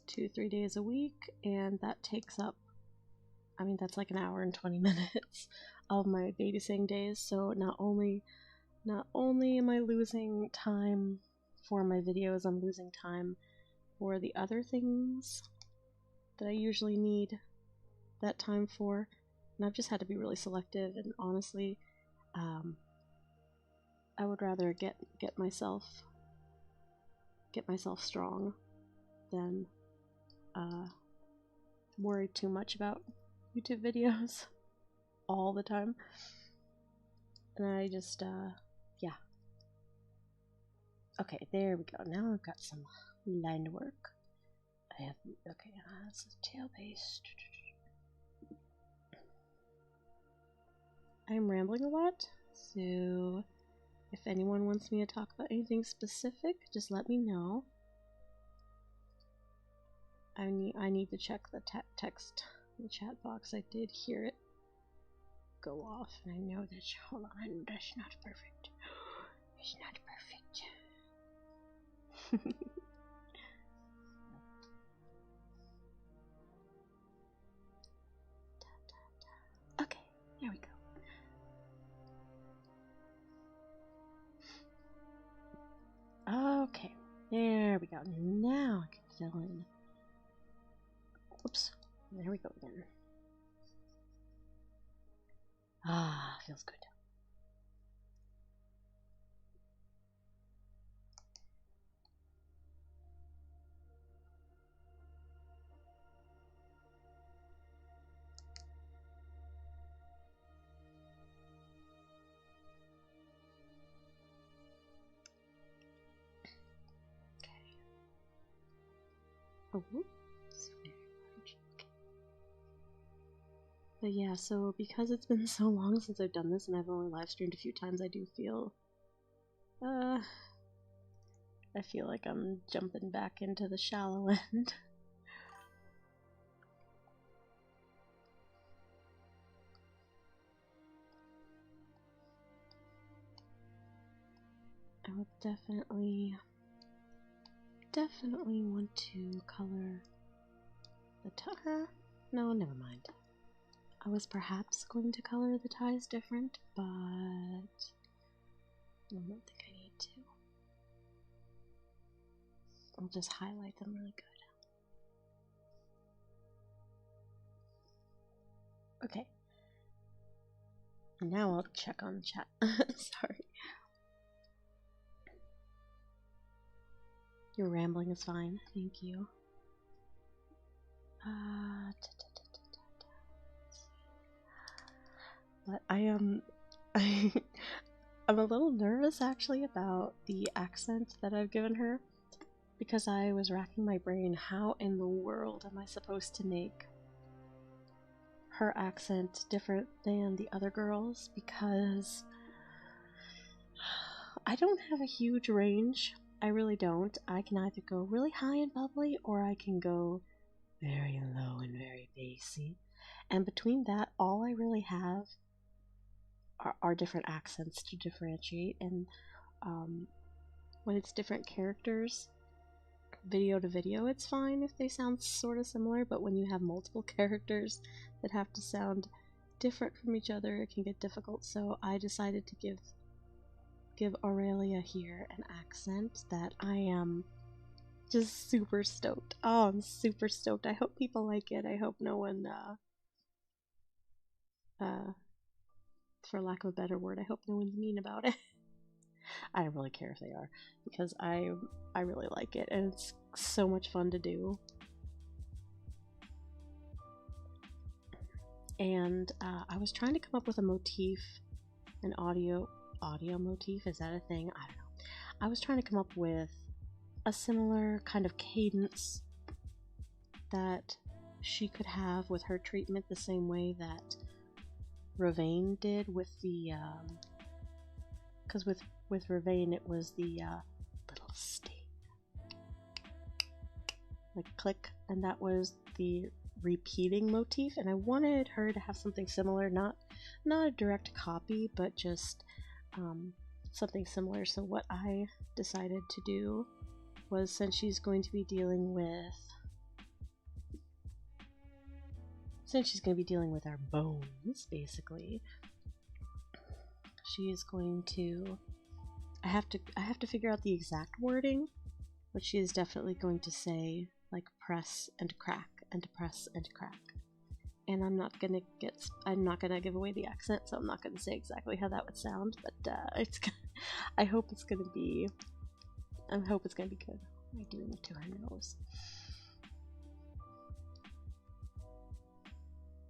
2-3 days a week, and that takes up, I mean, that's like an hour and 20 minutes of my babysitting days. So not only am I losing time for my videos, I'm losing time for the other things that I usually need that time for, and I've just had to be really selective. And honestly, I would rather get myself strong than worry too much about YouTube videos all the time. And I just yeah. Okay, there we go. Now I've got some line work. I have, okay, that's a tail base. I'm rambling a lot, so if anyone wants me to talk about anything specific, just let me know. I need to check the text in the chat box. I did hear it go off, and I know that. Hold on, that's not perfect. It's not perfect. Okay, there we go. Okay, there we go. Now I can fill in. Whoops. There we go again. Ah, feels good. Oh, it's very large. Okay. But yeah, so because it's been so long since I've done this and I've only live streamed a few times, I do feel I feel like I'm jumping back into the shallow end. I would definitely want to color the tie. No, never mind. I was perhaps going to color the ties different, but I don't think I need to. I'll just highlight them really good. Okay. Now I'll check on the chat. Sorry. Your rambling is fine. Thank you. But I am I'm a little nervous actually about the accent that I've given her, because I was racking my brain, how in the world am I supposed to make her accent different than the other girls, because I don't have a huge range. I really don't. I can either go really high and bubbly, or I can go very low and very bassy. And between that, all I really have are different accents to differentiate. And when it's different characters, video to video, it's fine if they sound sort of similar. But when you have multiple characters that have to sound different from each other, it can get difficult. So I decided to give Aurelia here an accent that I am just super stoked. Oh, I'm super stoked. I hope people like it. I hope no one, for lack of a better word, I hope no one's mean about it. I don't really care if they are, because I really like it, and it's so much fun to do. And I was trying to come up with a motif, an audio motif. Is that a thing? I don't know. I was trying to come up with a similar kind of cadence that she could have with her treatment, the same way that Ravane did with the because with Ravane it was the little sting, like click, and that was the repeating motif, and I wanted her to have something similar, not a direct copy, but just something similar. So what I decided to do was, since she's going to be dealing with our bones, basically, she is going to, I have to figure out the exact wording, but she is definitely going to say like press and crack and press and crack. And I'm not gonna give away the accent, so I'm not gonna say exactly how that would sound, but I hope it's gonna be good. What am I doing to her nose?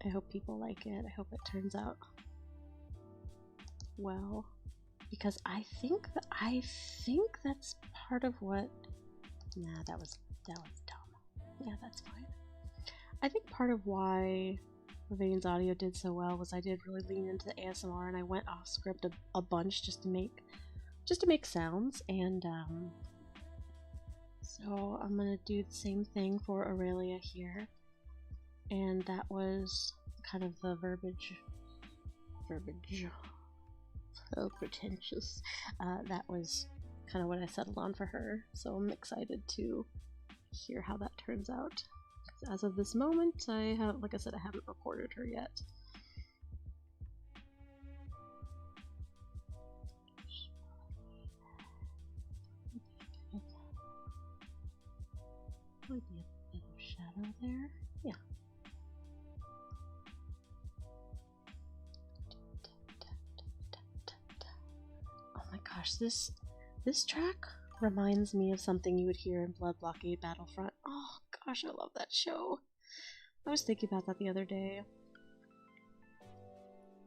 I hope people like it. I hope it turns out well, because I think that's part of what. Nah, that was dumb. Yeah, that's fine. I think part of why Vane's audio did so well was I did really lean into the ASMR, and I went off script a bunch just to make sounds, and so I'm gonna do the same thing for Aurelia here, and that was kind of the verbiage. So pretentious. That was kind of what I settled on for her, so I'm excited to hear how that turns out. As of this moment, like I said, I haven't recorded her yet. Might be a bit of shadow there. Yeah. Oh my gosh, this track reminds me of something you would hear in Blood Blockade Battlefront. Oh gosh, I love that show. I was thinking about that the other day,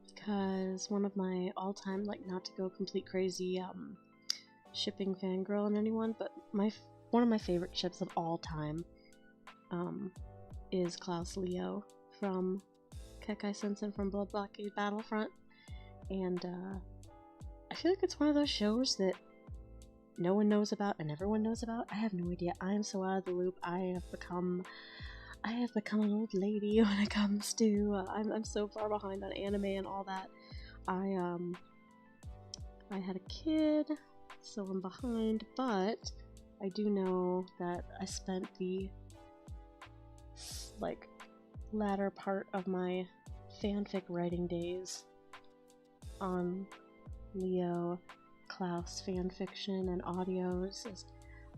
because one of my all-time, like, not to go complete crazy shipping fangirl on anyone, but one of my favorite ships of all time is Klaus Leo from Kekai Sensen from Blood Blockade Battlefront, and I feel like it's one of those shows that no one knows about and everyone knows about. I have no idea. I am so out of the loop. I have become an old lady when it comes to I'm so far behind on anime and all that. I had a kid, so I'm behind, but I do know that I spent the like latter part of my fanfic writing days on Leo Klaus fanfiction and audios.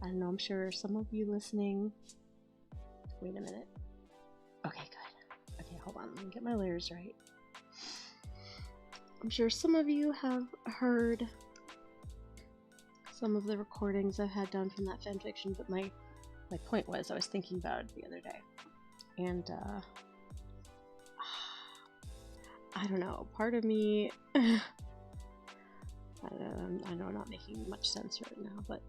I don't know, I'm sure some of you listening. Wait a minute. Okay, good. Okay, hold on. Let me get my layers right. I'm sure some of you have heard some of the recordings I've had done from that fanfiction, but my point was, I was thinking about it the other day, and I don't know, part of me I know I'm not making much sense right now, but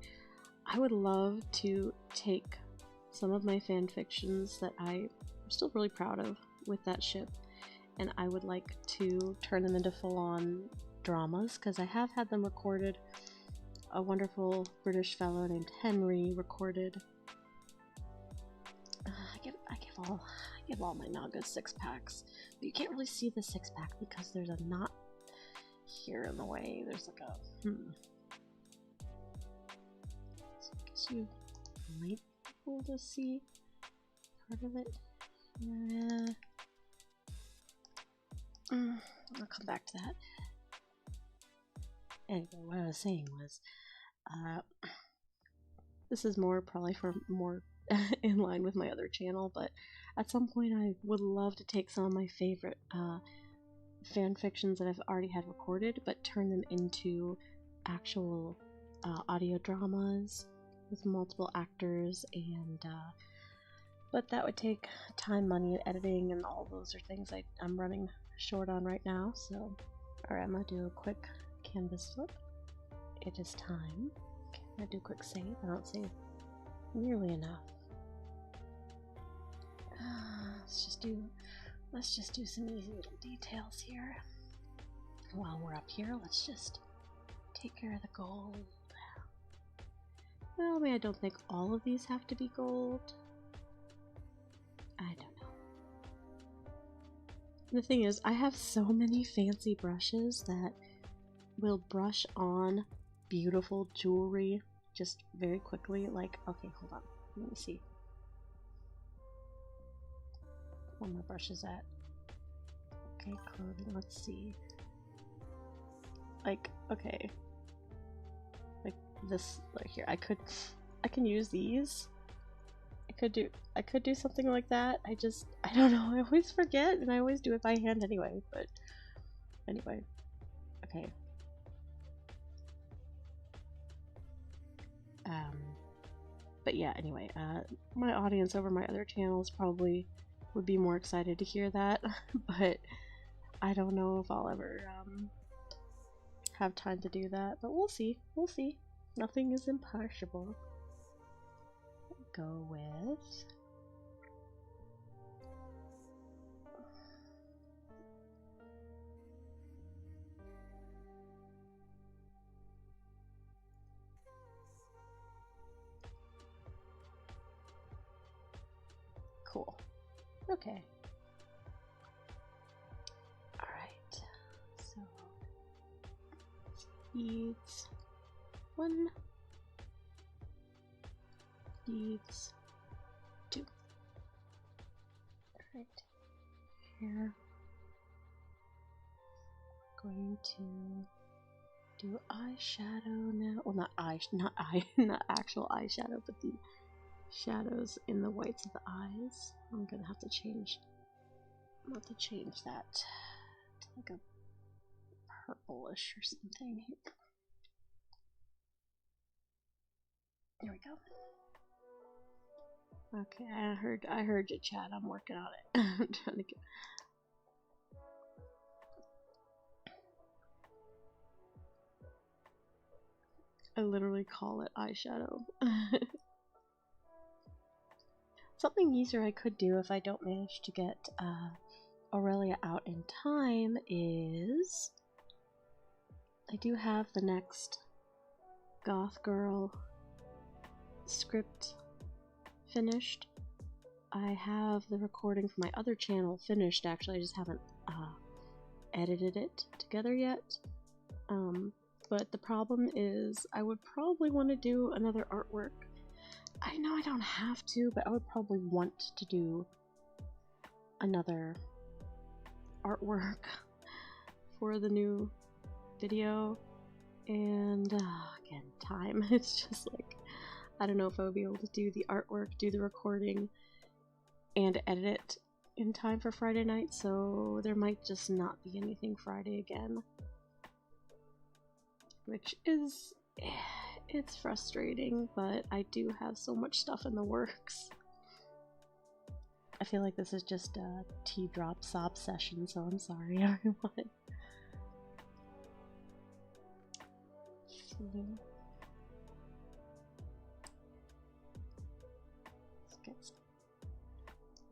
I would love to take some of my fan fictions that I'm still really proud of with that ship, and I would like to turn them into full-on dramas, because I have had them recorded. A wonderful British fellow named Henry recorded. I give all my Nagas 6-packs, but you can't really see the 6-pack because there's a knot here in the way. There's like a So I guess you might be able to see part of it. I'll come back to that. Anyway, what I was saying was, this is probably for more in line with my other channel, but at some point I would love to take some of my favorite fan fictions that I've already had recorded, but turn them into actual audio dramas with multiple actors, and but that would take time, money, and editing, and all those are things I'm running short on right now. So, alright, I'm gonna do a quick canvas flip. It is time. Okay, I'm gonna do a quick save. I don't save nearly enough. Let's just do some easy little details here. While we're up here, let's just take care of the gold. Well, I mean, I don't think all of these have to be gold. I don't know. The thing is, I have so many fancy brushes that will brush on beautiful jewelry just very quickly. Like, okay, hold on. Let me see. Where my brush is at. Okay, clothing. Let's see. Like, okay. Like this right here. I can use these. I could do something like that. I don't know. I always forget and I always do it by hand anyway, but anyway. Okay. But yeah, anyway, my audience over my other channels probably would be more excited to hear that, but I don't know if I'll ever have time to do that, but we'll see. We'll see. Nothing is impossible. Go with cool. Okay. Alright. So beads. One. Beads. Two. Alright. Here. Going to do eyeshadow now. Well, not actual eyeshadow, but the shadows in the whites of the eyes. I'm gonna have to change that to like a purplish or something. There we go. Okay, I heard you, Chad. I'm working on it. I'm trying to get. I literally call it eyeshadow. Something easier I could do if I don't manage to get Aurelia out in time is I do have the next Goth Girl script finished. I have the recording for my other channel finished, actually. I just haven't edited it together yet. But the problem is I would probably want to do another artwork. I know I don't have to, but I would probably want to do another artwork for the new video. And again, time. It's just like, I don't know if I would be able to do the artwork, do the recording, and edit it in time for Friday night, so there might just not be anything Friday again. Which is, it's frustrating, but I do have so much stuff in the works. I feel like this is just a tea drop sob session, so I'm sorry everyone. Let's get some.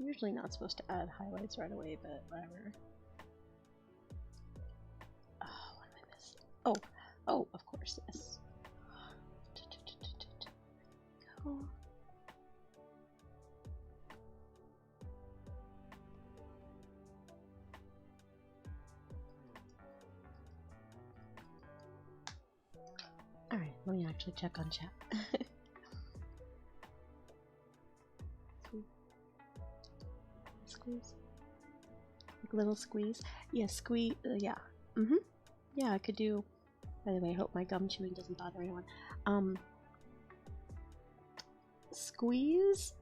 I'm usually not supposed to add highlights right away, but whatever. Oh, what am I missing? Oh, of course, yes. Go. Alright, let me actually check on chat. Squeeze. Like little squeeze. Yeah, squeeze. Yeah. Yeah, I could do. By the way, I hope my gum chewing doesn't bother anyone. Squeeze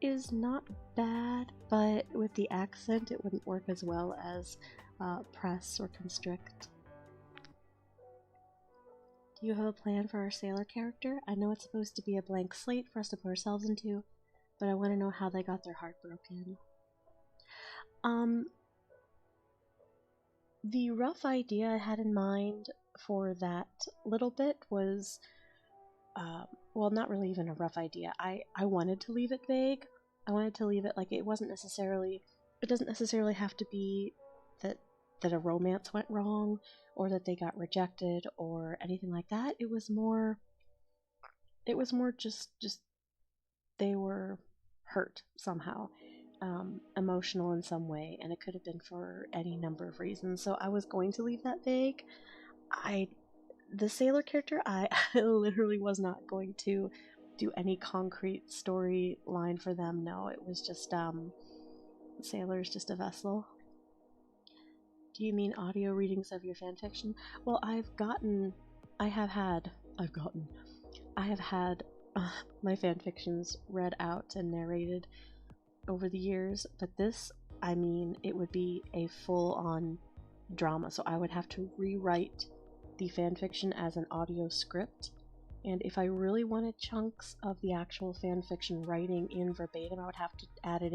is not bad, but with the accent it wouldn't work as well as press or constrict. Do you have a plan for our sailor character? I know it's supposed to be a blank slate for us to put ourselves into, but I want to know how they got their heart broken. The rough idea I had in mind for that little bit was, well, not really even a rough idea. I wanted to leave it vague. I wanted to leave it like it doesn't necessarily have to be that a romance went wrong or that they got rejected or anything like that. It was more just they were hurt somehow. emotional in some way, and it could have been for any number of reasons. So I was going to leave that vague. The sailor character, I literally was not going to do any concrete storyline for them. No, it was just sailor's just a vessel. Do you mean audio readings of your fanfiction? Well, I have had my fanfictions read out and narrated over the years, but this, I mean, it would be a full-on drama, so I would have to rewrite the fanfiction as an audio script, and if I really wanted chunks of the actual fanfiction writing in verbatim, I would have to add it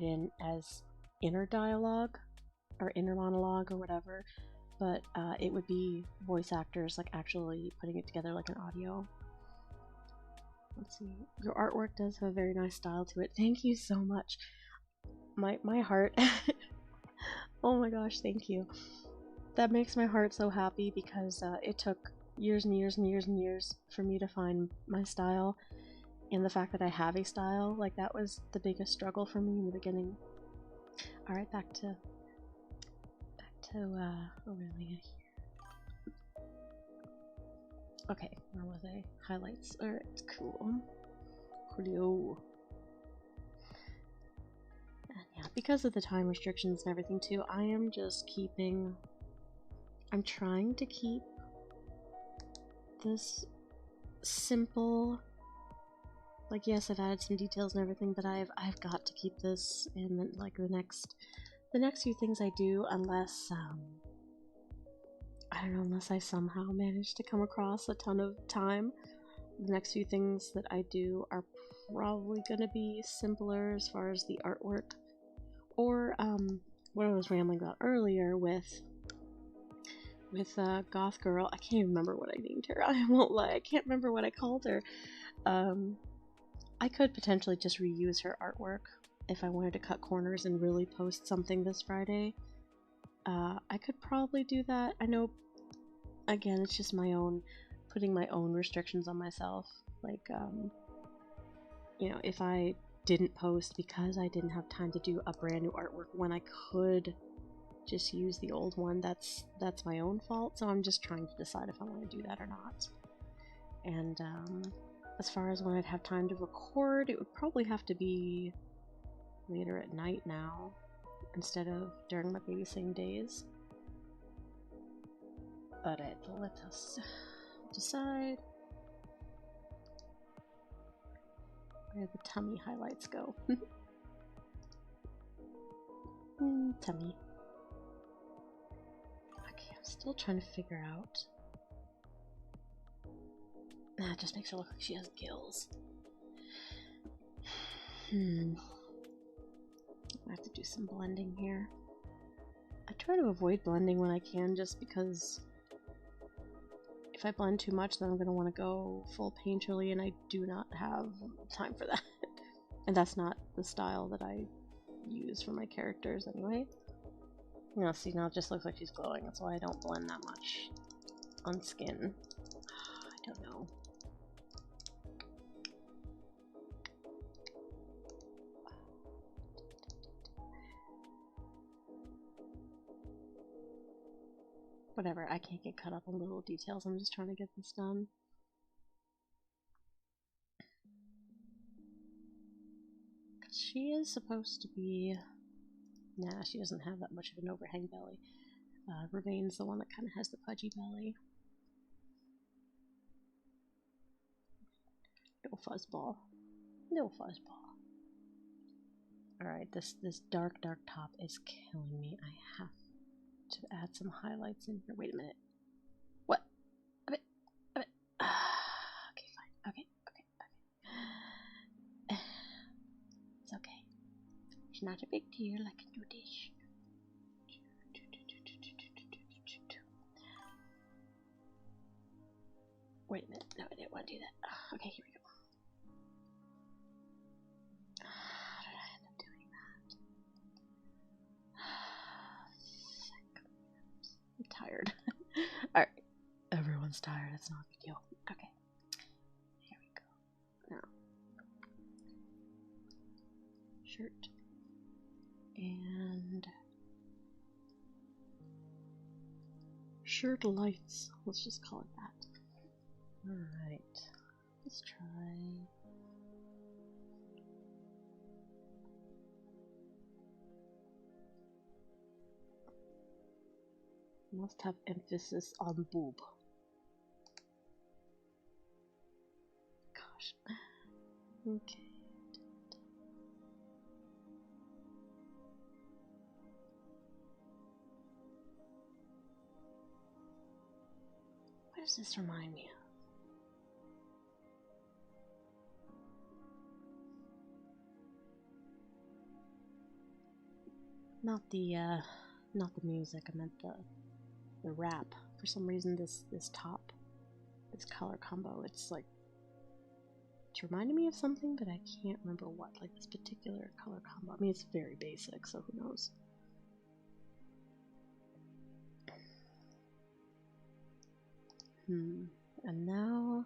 in as inner dialogue or inner monologue or whatever, but it would be voice actors like actually putting it together like an audio. Let's see. Your artwork does have a very nice style to it. Thank you so much. My heart. Oh my gosh, thank you. That makes my heart so happy because it took years and years and years and years for me to find my style, and the fact that I have a style, like, that was the biggest struggle for me in the beginning. Alright, back to Aurelia here. Okay, where was I? Highlights. Alright, cool. Coolio. And yeah, because of the time restrictions and everything too, I am just I'm trying to keep this simple. Like, yes, I've added some details and everything, but I've got to keep this in like the next few things I do, unless I don't know, unless I somehow manage to come across a ton of time. The next few things that I do are probably gonna be simpler as far as the artwork, or what I was rambling about earlier with Goth Girl. I can't even remember what I named her. I won't lie, I can't remember what I called her. I could potentially just reuse her artwork if I wanted to cut corners and really post something this Friday. I could probably do that. I know, again, it's just putting my own restrictions on myself. Like, you know, if I didn't post because I didn't have time to do a brand new artwork when I could just use the old one, that's my own fault. So I'm just trying to decide if I want to do that or not. And as far as when I'd have time to record, it would probably have to be later at night now, instead of during my babysitting days. But let us decide where the tummy highlights go. Tummy. Okay, I'm still trying to figure out. That just makes her look like she has gills. I have to do some blending here. I try to avoid blending when I can, just because if I blend too much, then I'm going to want to go full painterly, and I do not have time for that. And that's not the style that I use for my characters anyway. You know, see, now it just looks like she's glowing. That's why I don't blend that much on skin. I don't know. Whatever, I can't get caught up on little details. I'm just trying to get this done. Because she is supposed to be... Nah, she doesn't have that much of an overhang belly. Remain's the one that kind of has the pudgy belly. No fuzzball. No fuzzball. Alright, this dark top is killing me. I have to add some highlights in here. Wait a minute. What? A bit. Okay, fine. Okay. It's okay. It's not a big deal. I can do this. Wait a minute. No, I didn't want to do that. Okay, here we go. How did I end up doing that? I'm tired. Alright. Everyone's tired. It's not a big deal. Okay. Here we go. Now, shirt and shirt lights. Let's just call it that. Alright, let's try. Must have emphasis on boob. Gosh. Okay. What does this remind me of? Not the music. I meant the wrap. For some reason, this top, this color combo, it's reminding me of something, but I can't remember what. Like this particular color combo. I mean, it's very basic, so who knows? And now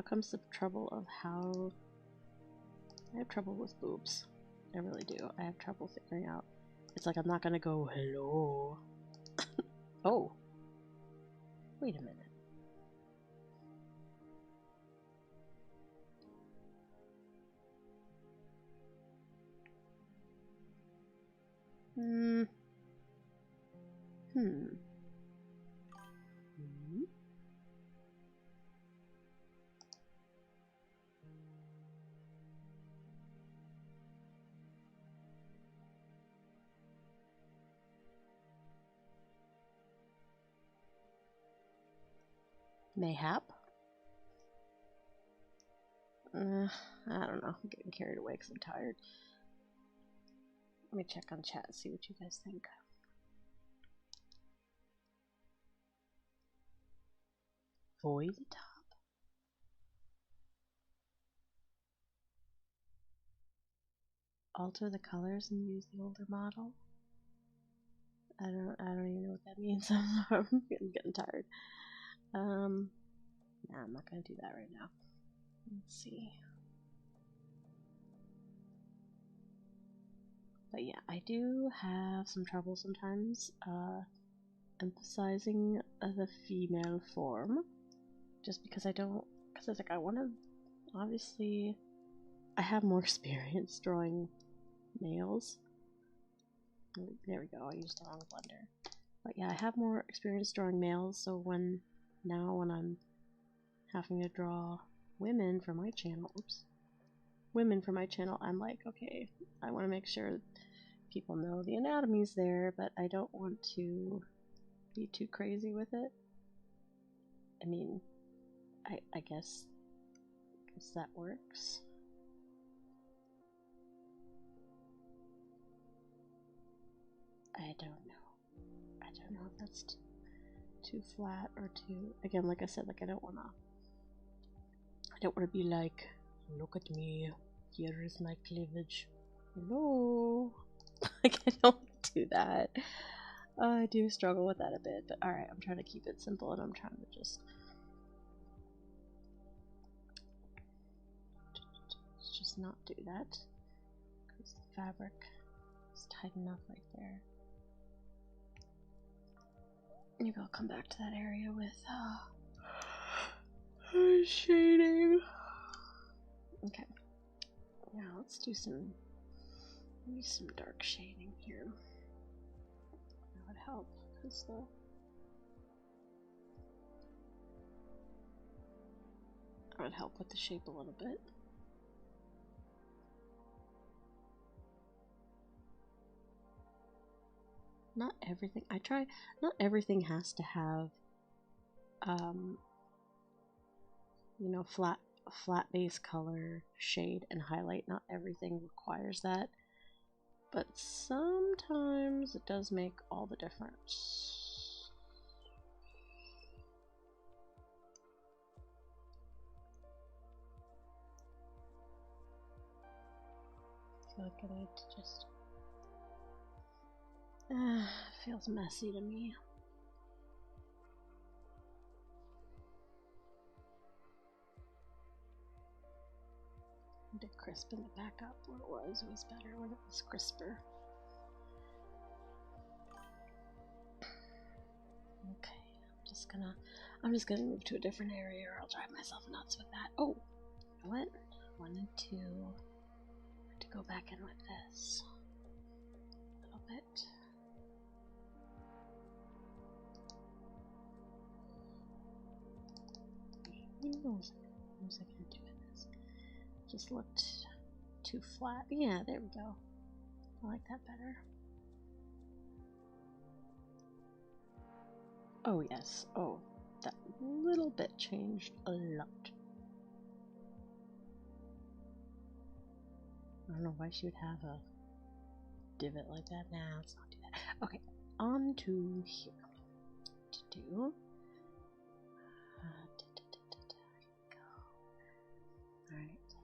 comes the trouble of how I have trouble with boobs. I really do. I have trouble figuring out. It's like I'm not gonna go hello. Oh, wait a minute. Mayhap? I don't know. I'm getting carried away because I'm tired. Let me check on chat, see what you guys think. Void top? Alter the colors and use the older model? I don't even know what that means. I'm getting tired. Nah, I'm not gonna do that right now. Let's see. But yeah, I do have some trouble sometimes emphasizing the female form, just because because it's like I want to. Obviously, I have more experience drawing males. There we go. I used the wrong blender. But yeah, I have more experience drawing males, so when I'm having to draw women for my channel, I'm like, okay, I want to make sure people know the anatomy's there, but I don't want to be too crazy with it. I mean, I guess that works. I don't know. I don't know if that's too flat or too. Again, like I said, like I don't wanna be like, look at me. Here is my cleavage. Hello. Like I don't do that. I do struggle with that a bit, but alright, I'm trying to keep it simple and I'm trying to just not do that because the fabric is tight enough right there. Maybe I'll come back to that area with shading. Okay, now let's do some dark shading here. That would help because that would help with the shape a little bit. Not everything. Not everything has to have, you know, flat base color, shade, and highlight. Not everything requires that, but sometimes it does make all the difference. I feel like I need to just. Feels messy to me. To crispen the back up where it was better when it was crisper. Okay, I'm just gonna move to a different area or I'll drive myself nuts with that. Oh, you know what? 1 and 2. I have to go back in with this a little bit. What was I gonna do with this? Just looked too flat. Yeah, there we go. I like that better. Oh yes. Oh, that little bit changed a lot. I don't know why she would have a divot like that. Nah, let's not do that. Okay, on to here. To do. Alright.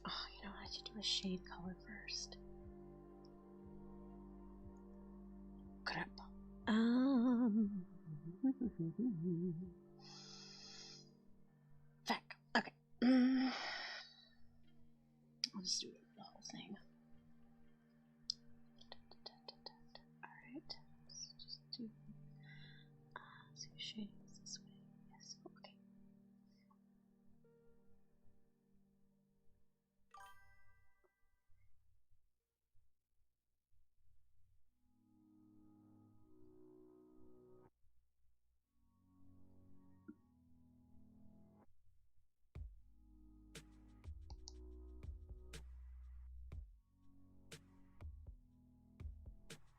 Oh, you know what? I should do a shade color first. Crap. Fuck. Okay. I'll just do the whole thing. Alright. Let's just do shades this way. Yes. Okay.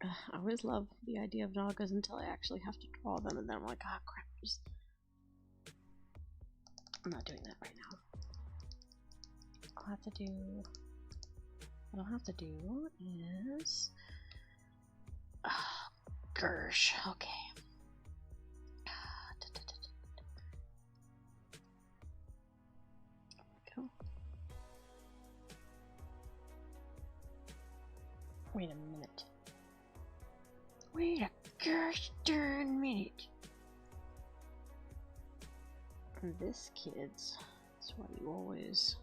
I always love the idea of nagas until I actually have to draw them, and then I'm like, ah, crap. I'm not doing that right now. What I'll have to do is... Gersh, okay. There we go. Wait a minute. Wait a gosh darn minute. This, kids, is why you always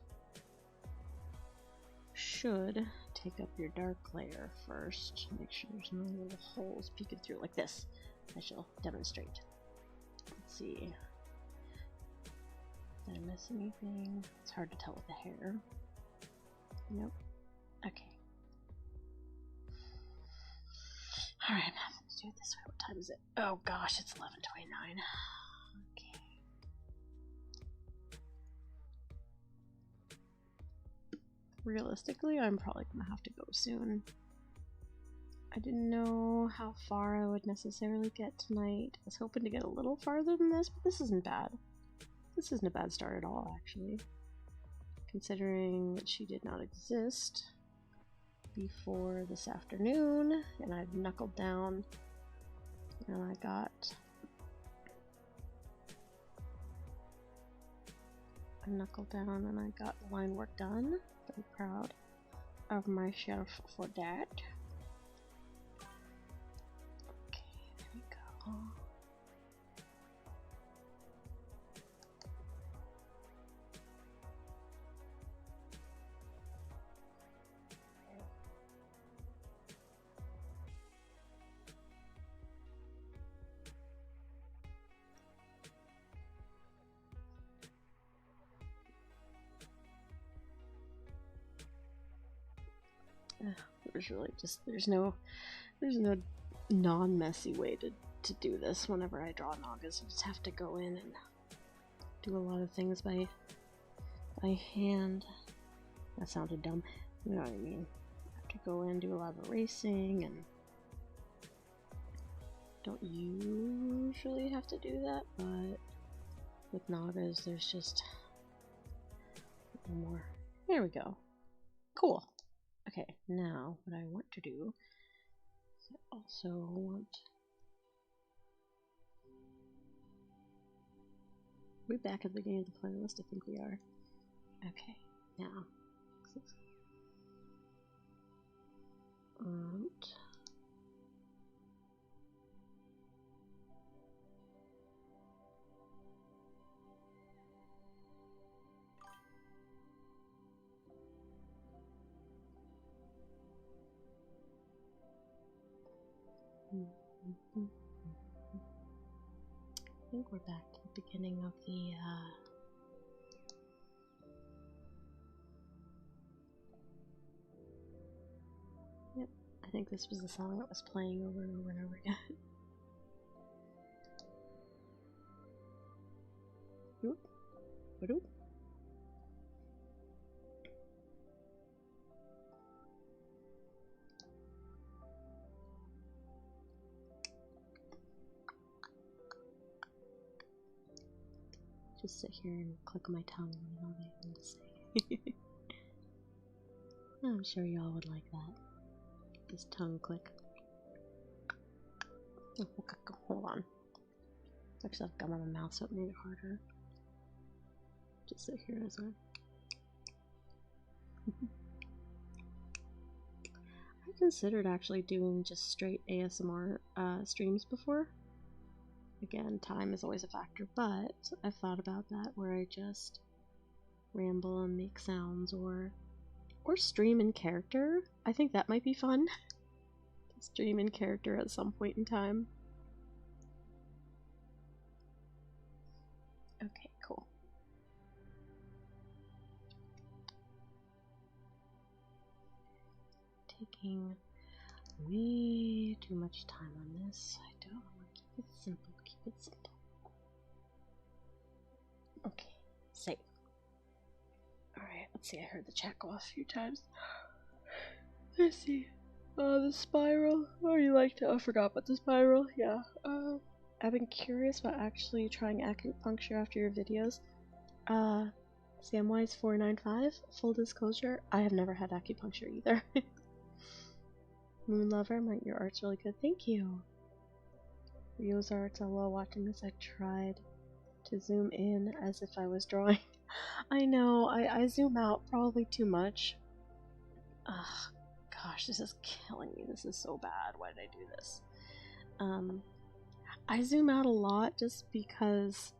should take up your dark layer first. Make sure there's no little holes peeking through like this. I shall demonstrate. Let's see. Did I miss anything? It's hard to tell with the hair. Nope. Okay. Alright, let's do it this way. What time is it? Oh gosh, it's 11:29. Okay. Realistically, I'm probably gonna have to go soon. I didn't know how far I would necessarily get tonight. I was hoping to get a little farther than this, but this isn't bad. This isn't a bad start at all, actually. Considering that she did not exist before this afternoon, and I've knuckled down, and I got line work done. Very proud of myself for that. Okay, there we go. There's really just there's no non-messy way to do this. Whenever I draw nagas, I just have to go in and do a lot of things by hand. That sounded dumb. You know what I mean? I have to go in and do a lot of erasing, and don't usually have to do that, but with nagas there's just a little more. There we go. Cool. Okay, now what I want to do is I also want... We're back at the beginning of the playlist, I think we are. Okay, now... think we're back to the beginning of the, Yep, I think this was the song that was playing over and over and over again. Oop. Oop. Just sit here and click my tongue when all they have to say. I'm sure y'all would like that. This tongue click. Oh, okay, hold on. Actually, I've gum on my mouth, so it made it harder. Just sit here as well. I considered actually doing just straight ASMR streams before. Again, time is always a factor, but I've thought about that where I just ramble and make sounds or stream in character. I think that might be fun. Stream in character at some point in time. Okay, cool. Taking way too much time on this. I don't want to keep it simple. Keep it simple. Okay, save. Alright, let's see. I heard the chat go off a few times. Let's see. The spiral. Oh, you liked it. I forgot about the spiral. Yeah. I've been curious about actually trying acupuncture after your videos. Samwise495, full disclosure, I have never had acupuncture either. Moon Lover, your art's really good. Thank you. Rio's arts, while watching this, I tried to zoom in as if I was drawing. I know, I zoom out probably too much. Ugh, gosh, this is killing me. This is so bad. Why did I do this? I zoom out a lot just because,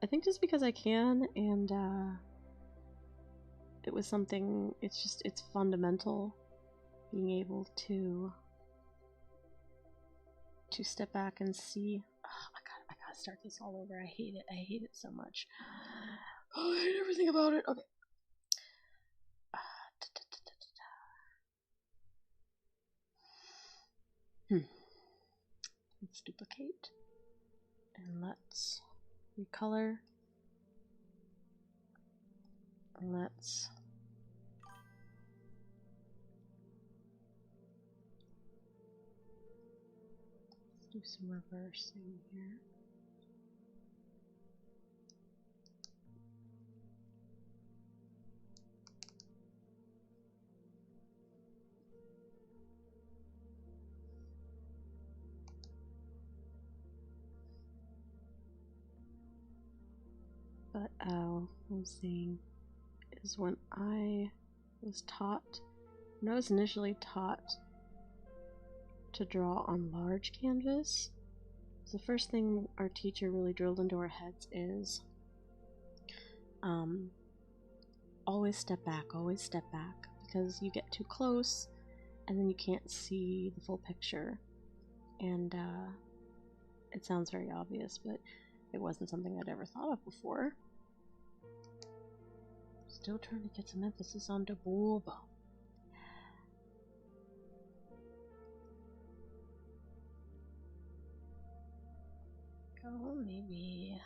I think just because I can, and it was something, it's fundamental being able to step back and see. Oh, I gotta start this all over. I hate it so much. Oh, I hate everything about it. Okay. Let's duplicate. And let's recolor. Let's do some reversing here. But what I'm saying is when I was initially taught to draw on large canvas, the first thing our teacher really drilled into our heads is always step back, because you get too close and then you can't see the full picture. And it sounds very obvious, but it wasn't something I'd ever thought of before. Still trying to get some emphasis on the boob. Go maybe.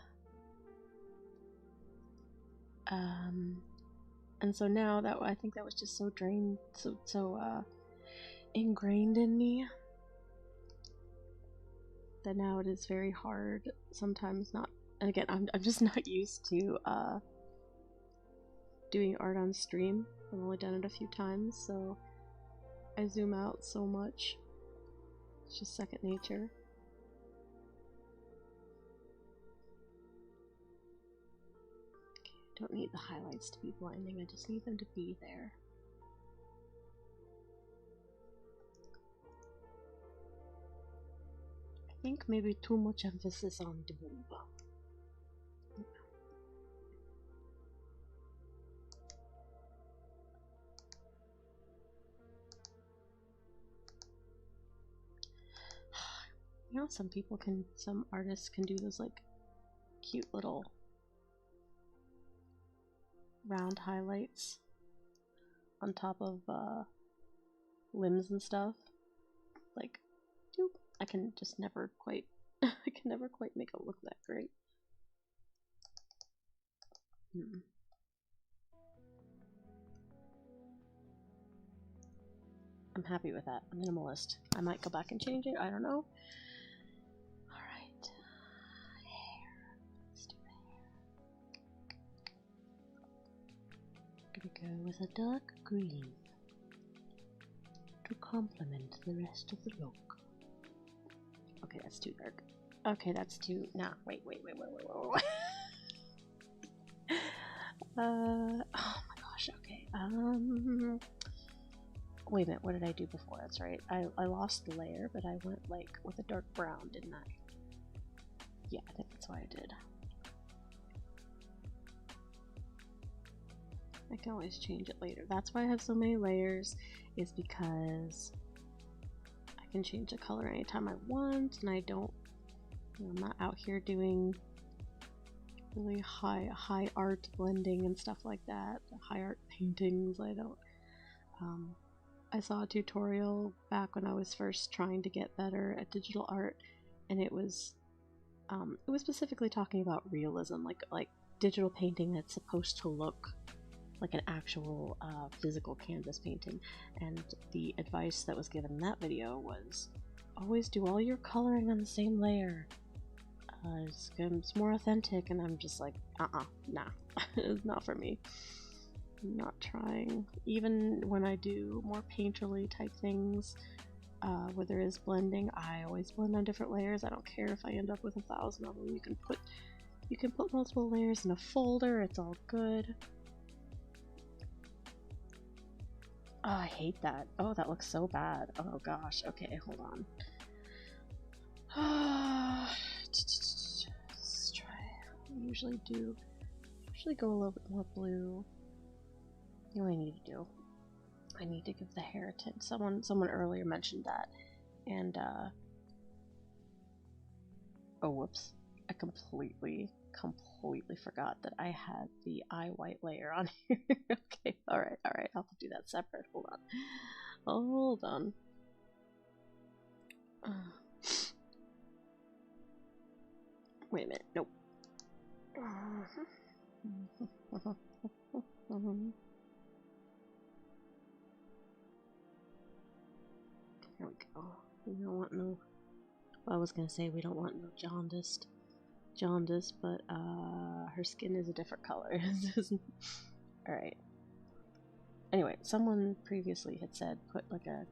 And so now that I think that was just so ingrained in me that now it is very hard sometimes not. And again, I'm just not used to doing art on stream. I've only done it a few times, so I zoom out so much. It's just second nature. Don't need the highlights to be blinding, I just need them to be there. I think maybe too much emphasis on the boob. You know, some artists can do those like cute little round highlights on top of limbs and stuff. Like, doop. I can just never quite I can never quite make it look that great. I'm happy with that. Minimalist. I might go back and change it. I don't know. Alright. Hair. Let's do the hair. Gonna go with a dark green to complement the rest of the look. Okay, that's too dark. Okay, that's too... Nah, wait. Oh my gosh, okay. Wait a minute, what did I do before? That's right. I lost the layer, but I went like with a dark brown, didn't I? Yeah, I think that's what I did. I can always change it later. That's why I have so many layers, is because I can change the color anytime I want, and I don't, you know, I'm not out here doing really high art blending and stuff like that. High art paintings, I don't. I saw a tutorial back when I was first trying to get better at digital art, and it was specifically talking about realism, like digital painting that's supposed to look like an actual physical canvas painting. And the advice that was given in that video was always do all your coloring on the same layer. It's more authentic, and I'm just like, nah, it's not for me. I'm not trying. Even when I do more painterly type things, where there is blending, I always blend on different layers. I don't care if I end up with 1,000 of them. You can put multiple layers in a folder. It's all good. Oh, I hate that. Oh, that looks so bad. Oh gosh. Okay, hold on. Let's try. I usually go a little bit more blue. You know what I need to do? I need to give the hair a tint. Someone earlier mentioned that, and oh whoops! I completely forgot that I had the eye white layer on here. Okay, all right. I'll have to do that separate. Hold on. Wait a minute. Nope. There we go. We don't want no... Well, I was gonna say we don't want no jaundice, but her skin is a different color. Alright. Anyway, someone previously had said put like a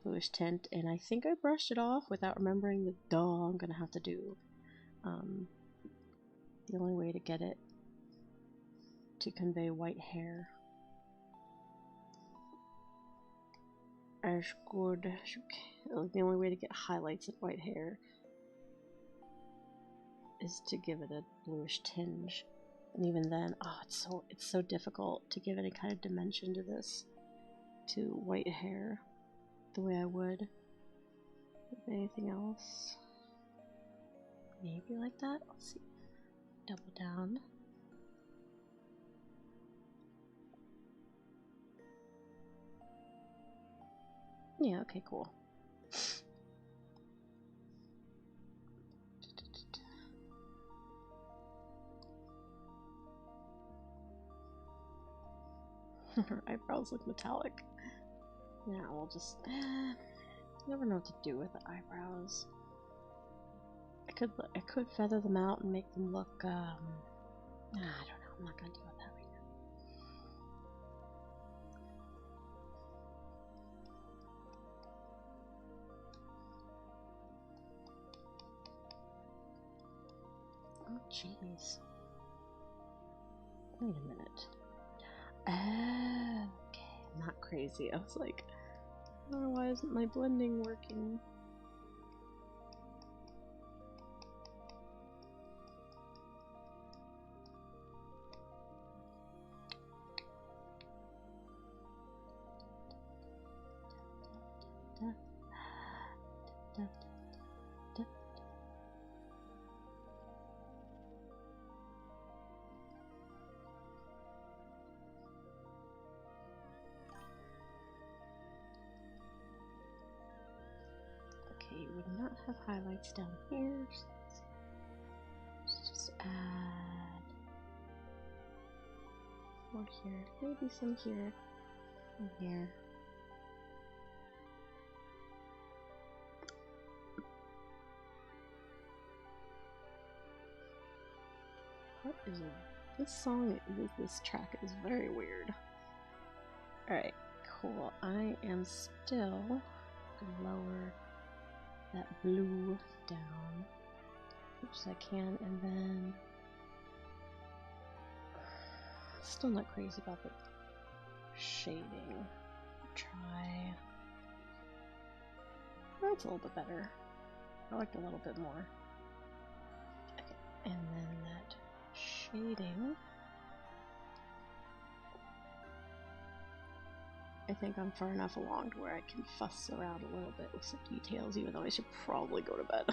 bluish tint, and I think I brushed it off without remembering the duh I'm gonna have to do. The only way to get it to convey white hair as good as you can. The only way to get highlights in white hair is to give it a bluish tinge, and even then, it's so difficult to give any kind of dimension to this, to white hair, the way I would with anything else. Maybe like that. Let's see. Double down. Yeah, okay, cool. Her eyebrows look metallic. Yeah, we'll just... never know what to do with the eyebrows. I could feather them out and make them look, I don't know. I'm not gonna deal with that right now. Oh, jeez. Wait a minute. Okay, I'm not crazy. I was like, oh, why isn't my blending working? you would not have highlights down here. So let's just add 4 here, maybe some here and here. What is it? This track is very weird. Alright, cool. I am still gonna lower that blue down as much as I can, and then still not crazy about the shading. Try. That's a little bit better. I liked a little bit more. Okay. And then that shading. I think I'm far enough along to where I can fuss around a little bit with some details, even though I should probably go to bed.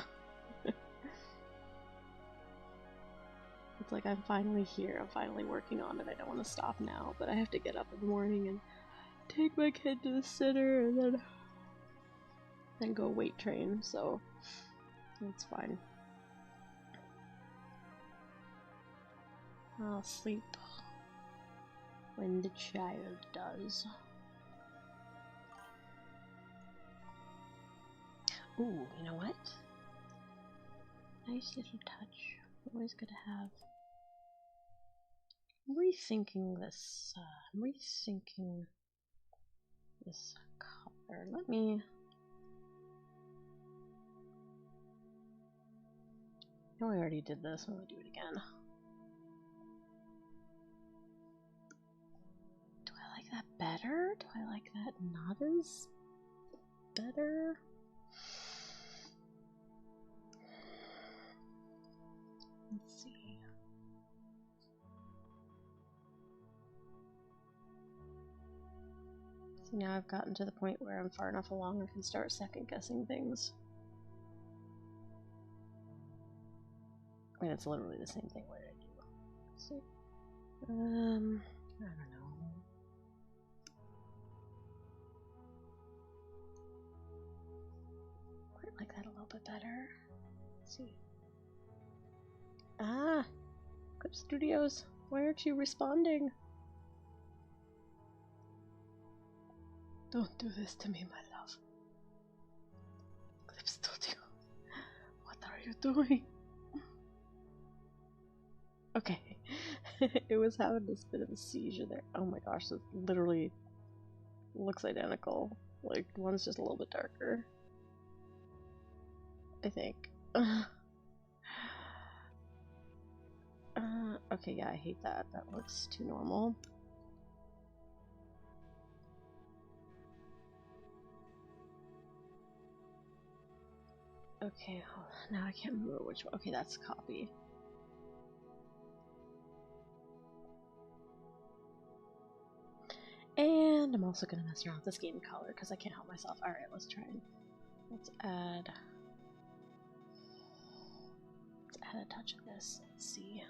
It's like I'm finally here, I'm finally working on it, I don't want to stop now, but I have to get up in the morning and take my kid to the center and then go weight train, so that's fine. I'll sleep when the child does. Ooh, you know what? Nice little touch. I'm always gonna have. I'm rethinking this. I'm rethinking this color. Let me. No, I already did this. I'm gonna do it again. Do I like that better? Do I like that not as better? Let's see. See, now I've gotten to the point where I'm far enough along I can start second guessing things. I mean, it's literally the same thing. What did I do? Let's see. I don't know. Quite like that a little bit better. Let's see. Ah! Clip Studios, why aren't you responding? Don't do this to me, my love. Clip Studio, what are you doing? Okay, it was having this bit of a seizure there. Oh my gosh, it literally looks identical. Like, one's just a little bit darker, I think. Okay, yeah, I hate that. That looks too normal. Okay, now I can't remember which one. Okay, that's copy. And I'm also gonna mess around with this game color because I can't help myself. Alright, let's try and let's add a touch of this. Let's see.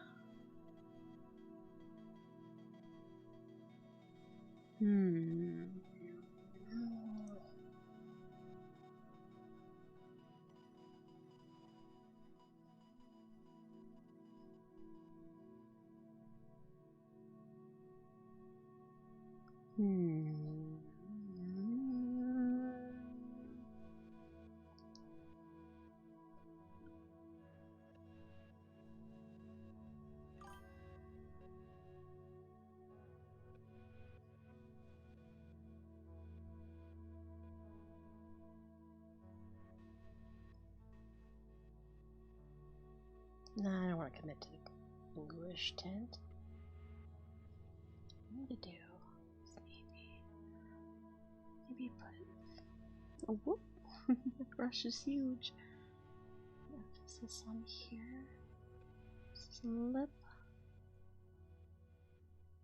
Nah, I don't want to commit to the bluish tint. What I'm gonna do is maybe put. Oh, whoop! The brush is huge. This is on here. Some lip.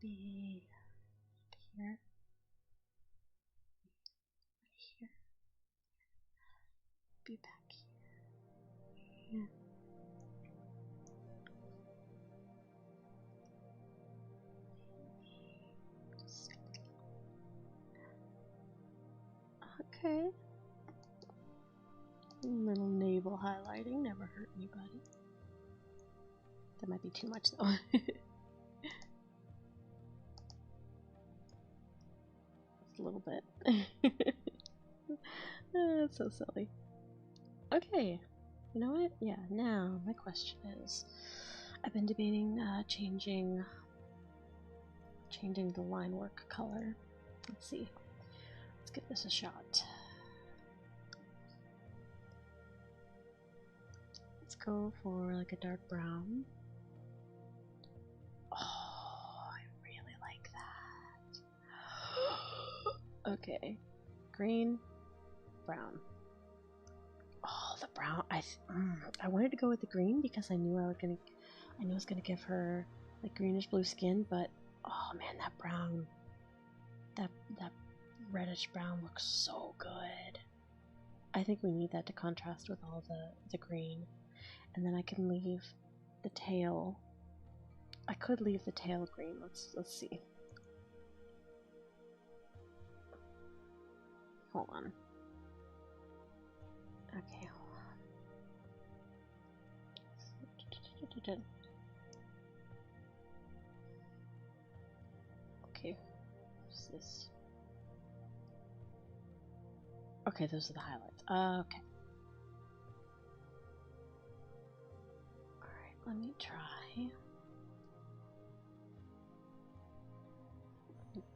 Be here. Here. Be back here. Yeah. Okay. Little navel highlighting never hurt anybody. That might be too much though. Just a little bit. That's so silly. Okay, you know what? Yeah, now my question is, I've been debating changing the line work color. Let's see. Let's give this a shot. Let's go for like a dark brown. Oh, I really like that. Okay, green, brown. Oh, the brown. I wanted to go with the green because I knew I was gonna give her like greenish blue skin, but oh man, that brown, that reddish brown looks so good. I think we need that to contrast with all the green, and then I can leave the tail. I could leave the tail green. Let's see. Hold on. Okay, hold on. Okay, what's this? Okay, those are the highlights. Okay. Alright, let me try.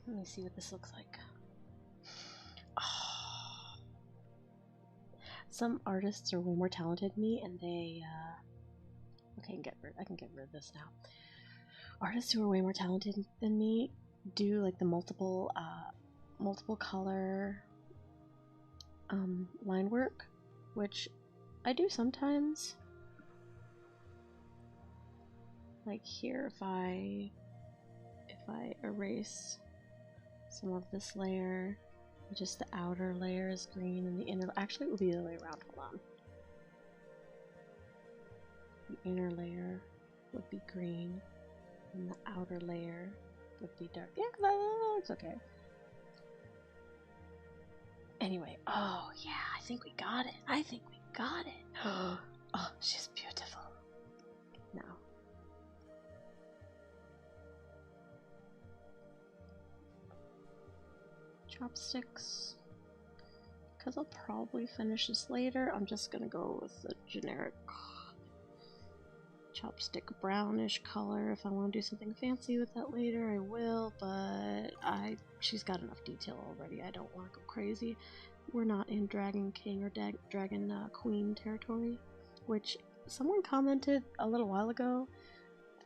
Let me see what this looks like. Oh. Some artists are way more talented than me, and they okay, I can get rid of this now. Artists who are way more talented than me do like the multiple color line work, which I do sometimes. Like here, if I erase some of this layer, just the outer layer is green and the inner, actually it would be the other way around, hold on. The inner layer would be green and the outer layer would be dark. Yeah, it's okay. Anyway, oh yeah, I think we got it. Oh, she's beautiful. Now. Chopsticks. Because I'll probably finish this later, I'm just gonna go with the generic chopstick brownish color. If I want to do something fancy with that later, I will, but she's got enough detail already. I don't want to go crazy. We're not in Dragon King or Dragon Queen territory, which someone commented a little while ago.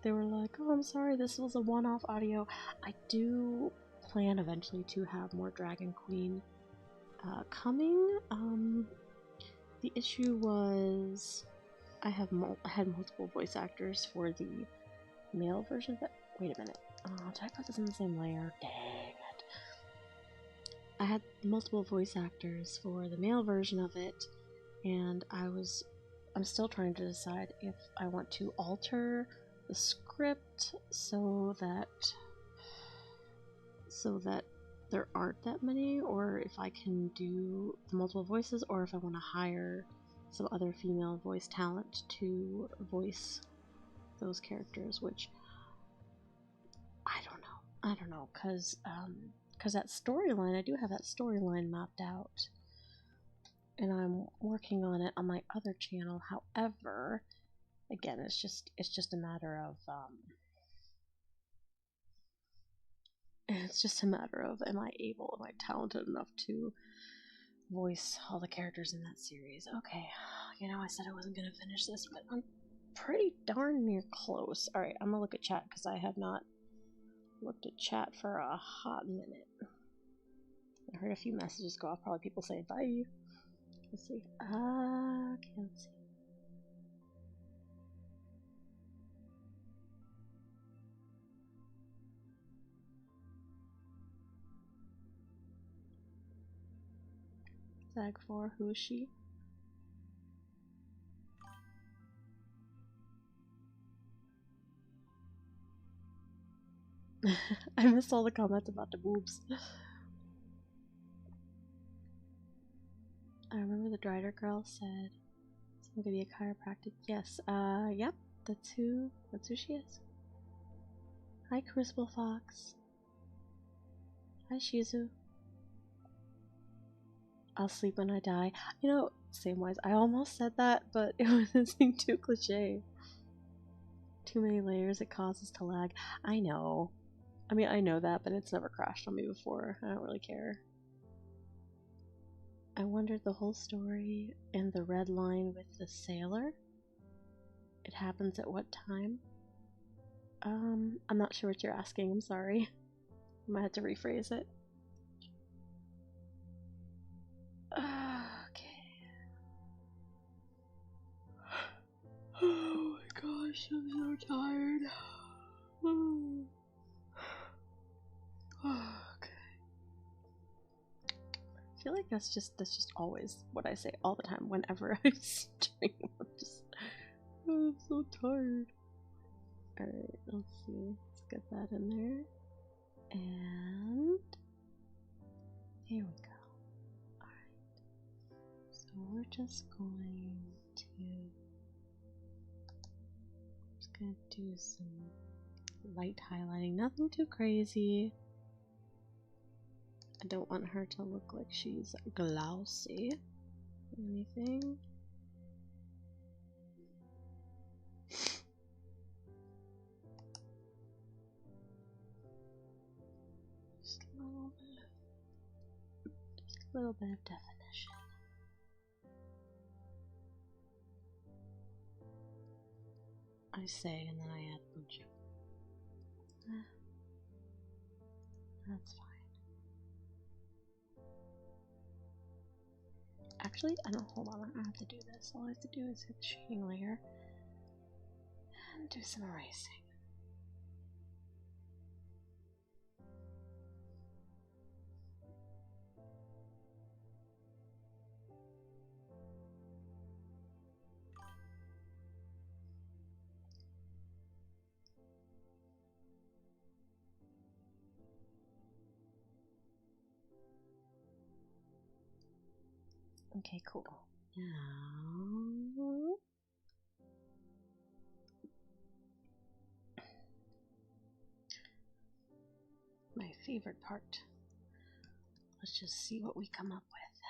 They were like, oh, I'm sorry, this was a one-off audio. I do plan eventually to have more Dragon Queen coming. The issue was I had multiple voice actors for the male version, but wait a minute. Did I put this in the same layer? Dang it. I had multiple voice actors for the male version of it, and I'm still trying to decide if I want to alter the script so that there aren't that many, or if I can do the multiple voices, or if I want to hire some other female voice talent to voice those characters, which I don't know, because that storyline, I do have that storyline mapped out, and I'm working on it on my other channel. However, again, it's just a matter of am I talented enough to voice all the characters in that series. Okay, I said I wasn't gonna finish this, but I'm pretty darn near close. Alright, I'm gonna look at chat because I have not looked at chat for a hot minute. I heard a few messages go off, probably people saying bye. Let's see. Okay, let's see. Zag 4, who is she? I missed all the comments about the boobs. I remember Remember the Drider girl said I'm gonna be a chiropractic. Yes, yep, that's who she is. Hi Crucible Fox. Hi Shizu. I'll sleep when I die. You know, same wise, I almost said that, but it was too cliche. Too many layers, it causes to lag. I know. I mean, I know that, but it's never crashed on me before. I don't really care. I wondered the whole story in the red line with the sailor. It happens at what time? I'm not sure what you're asking. I'm sorry. I might have to rephrase it. Okay. Oh my gosh, I'm so tired. Okay. I feel like that's just always what I say all the time whenever I stream. I'm so tired. Alright, let's see. Let's get that in there. And here we go. Alright. So we're just going to do some light highlighting. Nothing too crazy. I don't want her to look like she's glossy or anything. Just a little bit of definition. I say, and then I add a bunch of. That's fine. Actually, I don't. Hold on. I don't have to do this. All I have to do is hit the shading layer and do some erasing. Okay, cool. Now, my favorite part. Let's just see what we come up with.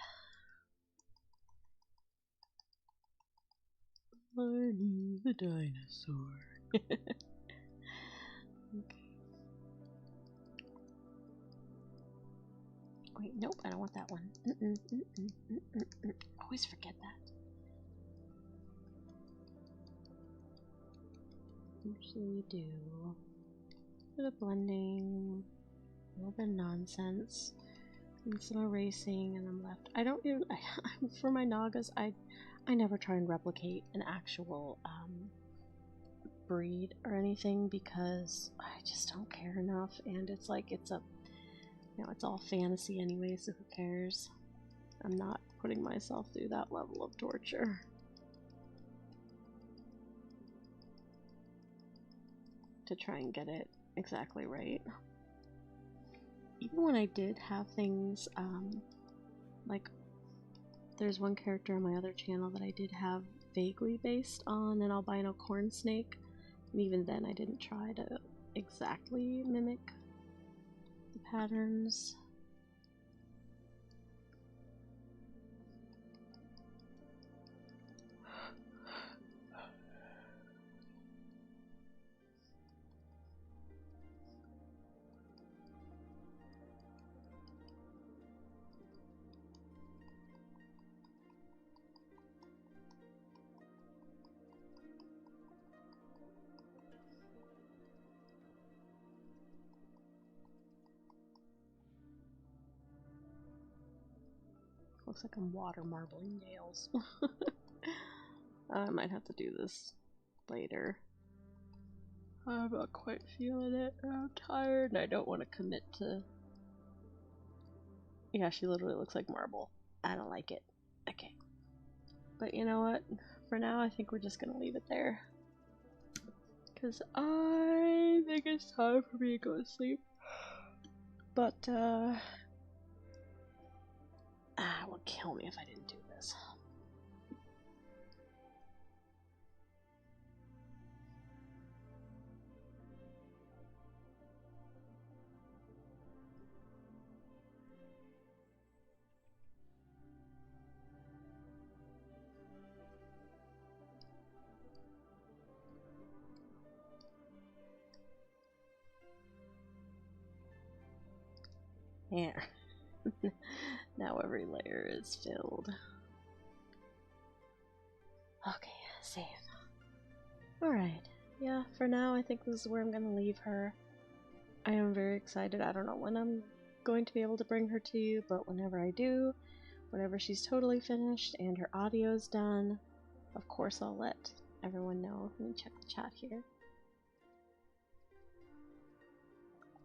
Barney the dinosaur. Okay. Wait, nope, I don't want that one. Always forget that. Usually do a bit of blending, a little bit of nonsense, and some erasing, and I'm left. I don't even, for my Nagas, I never try and replicate an actual breed or anything because I just don't care enough, and it's like it's a, you know, it's all fantasy anyway, so who cares? I'm not putting myself through that level of torture. To try and get it exactly right. Even when I did have things, like there's one character on my other channel that I did have vaguely based on an albino corn snake, and even then I didn't try to exactly mimic the patterns. Looks like I'm water marbling nails. I might have to do this later. I'm not quite feeling it. I'm tired and I don't want to commit to... Yeah, she literally looks like marble. I don't like it. Okay. But you know what? For now, I think we're just gonna leave it there. Because I think it's time for me to go to sleep. But, it would kill me if I didn't do this. There. Now every layer is filled. Okay, save. Alright, yeah, for now I think this is where I'm gonna leave her. I am very excited. I don't know when I'm going to be able to bring her to you, but whenever I do, whenever she's totally finished and her audio's done, of course I'll let everyone know. Let me check the chat here.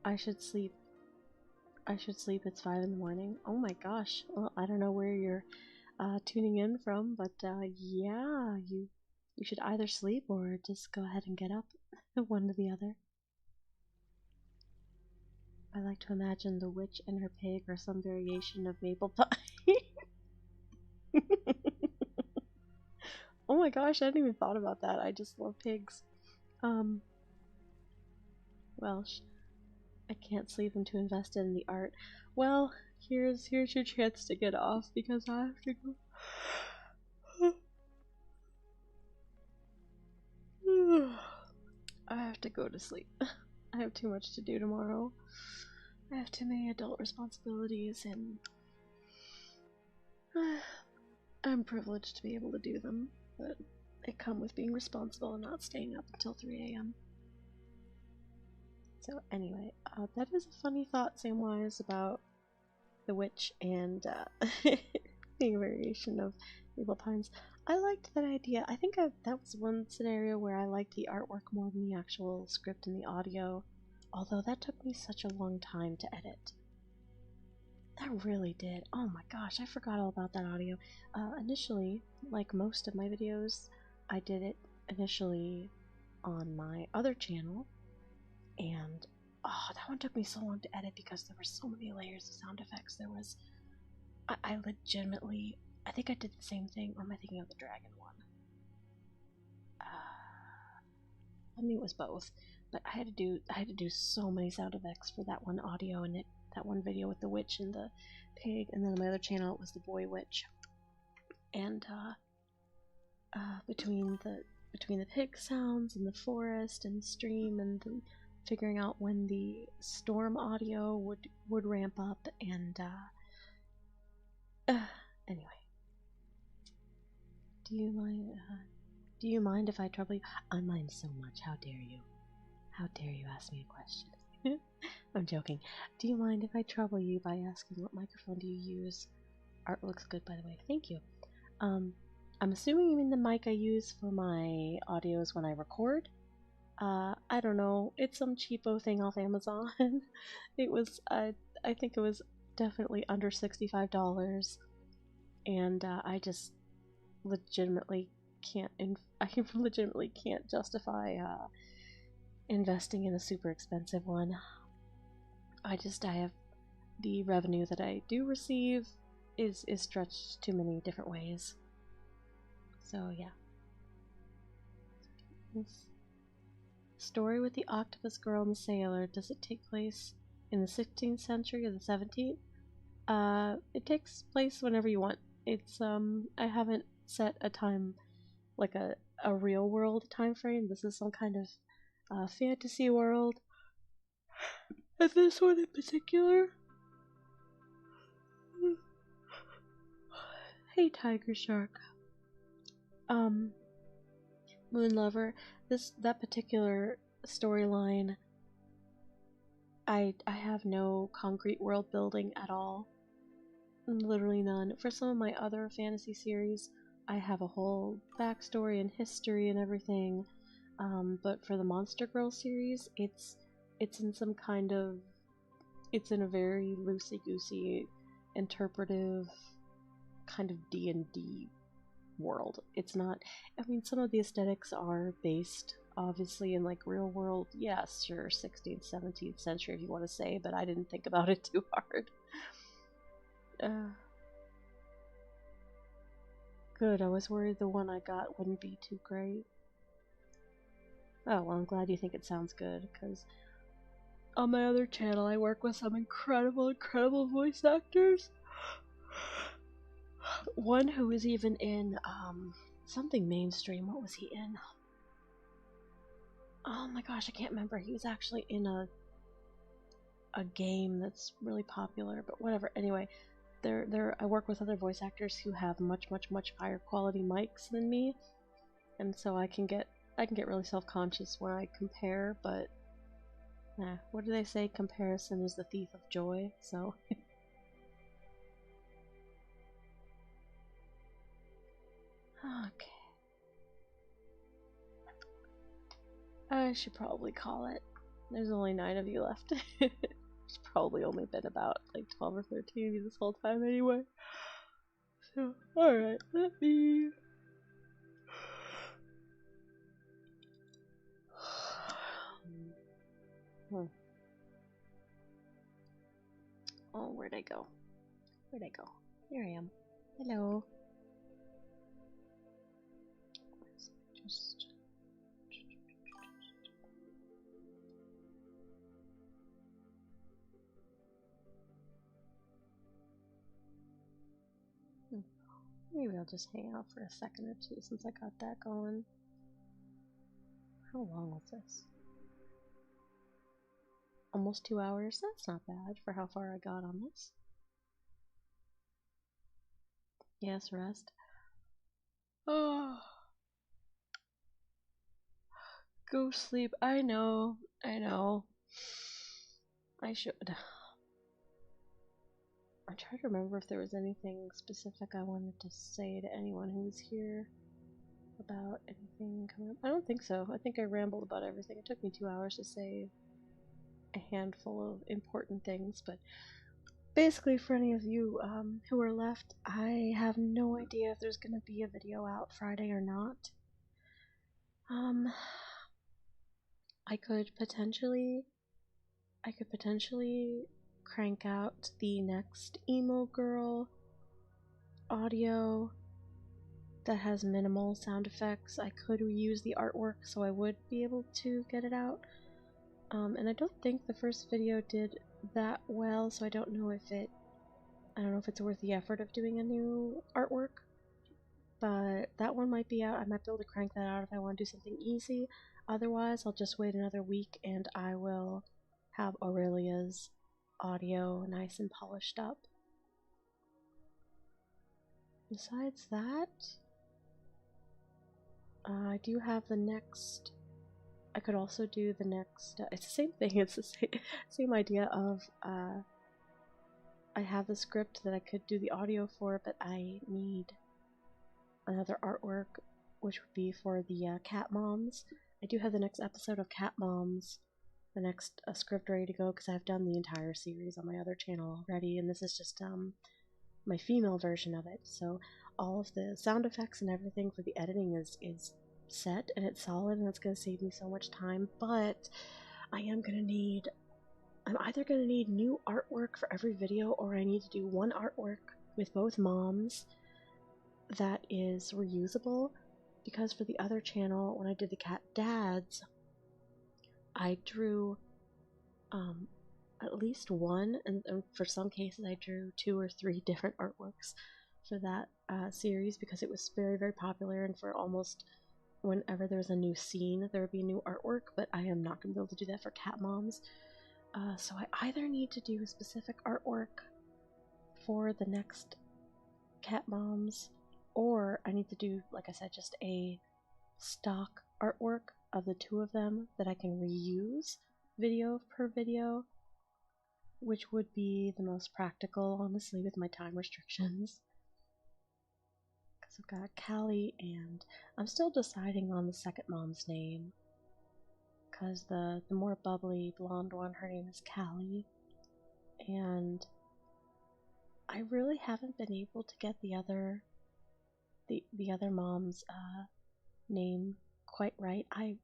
I should sleep. It's 5 in the morning. Oh my gosh. Well, I don't know where you're tuning in from, but yeah, you should either sleep or just go ahead and get up. One or the other. I like to imagine the witch and her pig are some variation of maple pie. Oh my gosh, I hadn't even thought about that. I just love pigs. Well, I can't sleep. I'm too invested in the art. Well, here's your chance to get off because I have to go. I have to go to sleep. I have too much to do tomorrow. I have too many adult responsibilities, and I'm privileged to be able to do them, but they come with being responsible and not staying up until 3 a.m. So anyway, that is a funny thought, Samwise, about the witch and being a variation of Maple Pines. I liked that idea. I think that was one scenario where I liked the artwork more than the actual script and the audio, although that took me such a long time to edit. That really did. Oh my gosh, I forgot all about that audio. Initially, like most of my videos, I did it initially on my other channel, and oh, that one took me so long to edit because there were so many layers of sound effects. There was, I legitimately, I think I did the same thing, or am I thinking of the dragon one? I mean, it was both, but I had to do so many sound effects for that one audio and that one video with the witch and the pig, and then on my other channel it was the boy witch. And between the pig sounds and the forest and the stream and the figuring out when the storm audio would ramp up, and anyway, do you mind if I trouble you? I mind so much. How dare you? How dare you ask me a question? I'm joking. Do you mind if I trouble you by asking what microphone do you use? Art looks good, by the way. Thank you. I'm assuming you mean the mic I use for my audios when I record. I don't know. It's some cheapo thing off Amazon. It was, I think it was definitely under $65, and I just legitimately can't. I legitimately can't justify investing in a super expensive one. I have the revenue that I do receive is stretched too many different ways. So yeah. This story with the octopus girl and the sailor, does it take place in the 16th century or the 17th? It takes place whenever you want. It's I haven't set a time, like a real world time frame. This is some kind of fantasy world. And this one in particular. Hey, Tiger Shark. Moon Lover. That particular storyline, I have no concrete world building at all. Literally none. For some of my other fantasy series, I have a whole backstory and history and everything. But for the Monster Girl series, it's in some kind of, it's in a very loosey-goosey, interpretive kind of D&D world. It's not, I mean, some of the aesthetics are based obviously in like real world, yes, sure, 16th, 17th century if you want to say, but I didn't think about it too hard. Good, I was worried the one I got wouldn't be too great. Oh, well, I'm glad you think it sounds good, because on my other channel I work with some incredible voice actors. One who was even in something mainstream. What was he in? Oh my gosh, I can't remember. He was actually in a game that's really popular, but whatever. Anyway, I work with other voice actors who have much higher quality mics than me, and so I can get really self-conscious when I compare, but what do they say? Comparison is the thief of joy, so okay. I should probably call it. There's only 9 of you left. There's probably only been about like 12 or 13 of you this whole time anyway. So, alright, let me... Oh, where'd I go? Where'd I go? Here I am. Hello. Just... Maybe I'll just hang out for a second or two since I got that going. How long was this? Almost 2 hours? That's not bad for how far I got on this. Yes, rest. Oh. Go sleep. I know. I should. I try to remember if there was anything specific I wanted to say to anyone who was here about anything coming up. I don't think so. I think I rambled about everything. It took me 2 hours to say a handful of important things, but basically for any of you who are left, I have no idea if there's going to be a video out Friday or not. I could potentially crank out the next emo girl audio that has minimal sound effects. I could reuse the artwork so I would be able to get it out. And I don't think the first video did that well, so I don't know if it's worth the effort of doing a new artwork. But that one might be out. I might be able to crank that out if I want to do something easy. Otherwise, I'll just wait another week and I will have Aurelia's audio nice and polished up. Besides that, I do have the next... I could also do the next... it's the same thing, it's the same idea of... I have the script that I could do the audio for, but I need another artwork, which would be for the Cat Moms. I do have the next episode of Cat Moms, the next script ready to go, because I've done the entire series on my other channel already, and this is just my female version of it. So all of the sound effects and everything for the editing is set, and it's solid, and it's going to save me so much time, but I'm either going to need new artwork for every video, or I need to do one artwork with both moms that is reusable, because for the other channel, when I did the Cat Dads, I drew at least one, and for some cases I drew 2 or 3 different artworks for that series, because it was very popular, and for almost whenever there was a new scene there would be new artwork, but I am not going to be able to do that for Cat Moms. So I either need to do a specific artwork for the next Cat Moms, or I need to do, like I said, just a stock artwork of the 2 of them that I can reuse video per video, which would be the most practical, honestly, with my time restrictions. Because I've got Callie, and I'm still deciding on the second mom's name, because the more bubbly blonde one, her name is Callie, and I really haven't been able to get the other mom's name quite right. I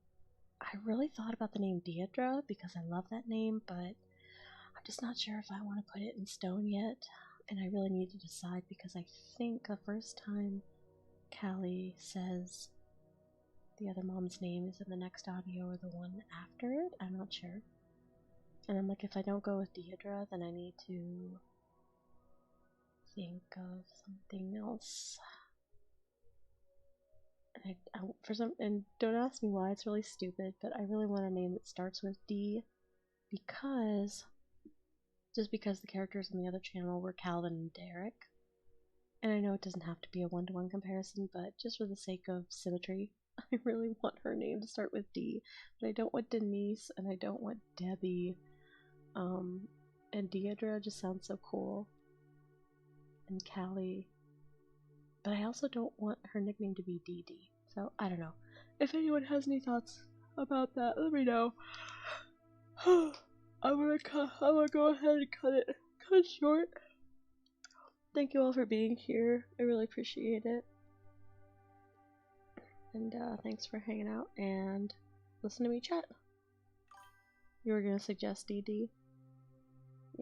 really thought about the name Deidre because I love that name, but I'm just not sure if I want to put it in stone yet, and I really need to decide, because I think the first time Callie says the other mom's name is in the next audio or the one after it. I'm not sure. And I'm like, if I don't go with Deidre, then I need to think of something else. And don't ask me why, it's really stupid, but I really want a name that starts with D, because just because the characters on the other channel were Calvin and Derek. And I know it doesn't have to be a one-to-one comparison, but just for the sake of symmetry, I really want her name to start with D. But I don't want Denise, and I don't want Debbie. And Deidre just sounds so cool. And Callie. But I also don't want her nickname to be Dee Dee. So, I don't know. If anyone has any thoughts about that, let me know. I'm gonna go ahead and cut it short. Thank you all for being here. I really appreciate it. And thanks for hanging out and listen to me chat. You were gonna suggest DD?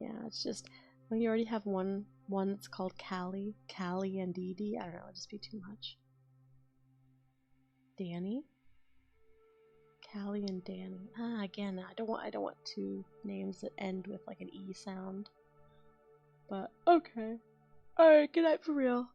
Yeah, it's just when you already have one that's called Callie and DD. I don't know, it'd just be too much. Danny, Callie and Danny. Again, I don't want two names that end with like an E sound. But okay. Alright, good night for real. Bye.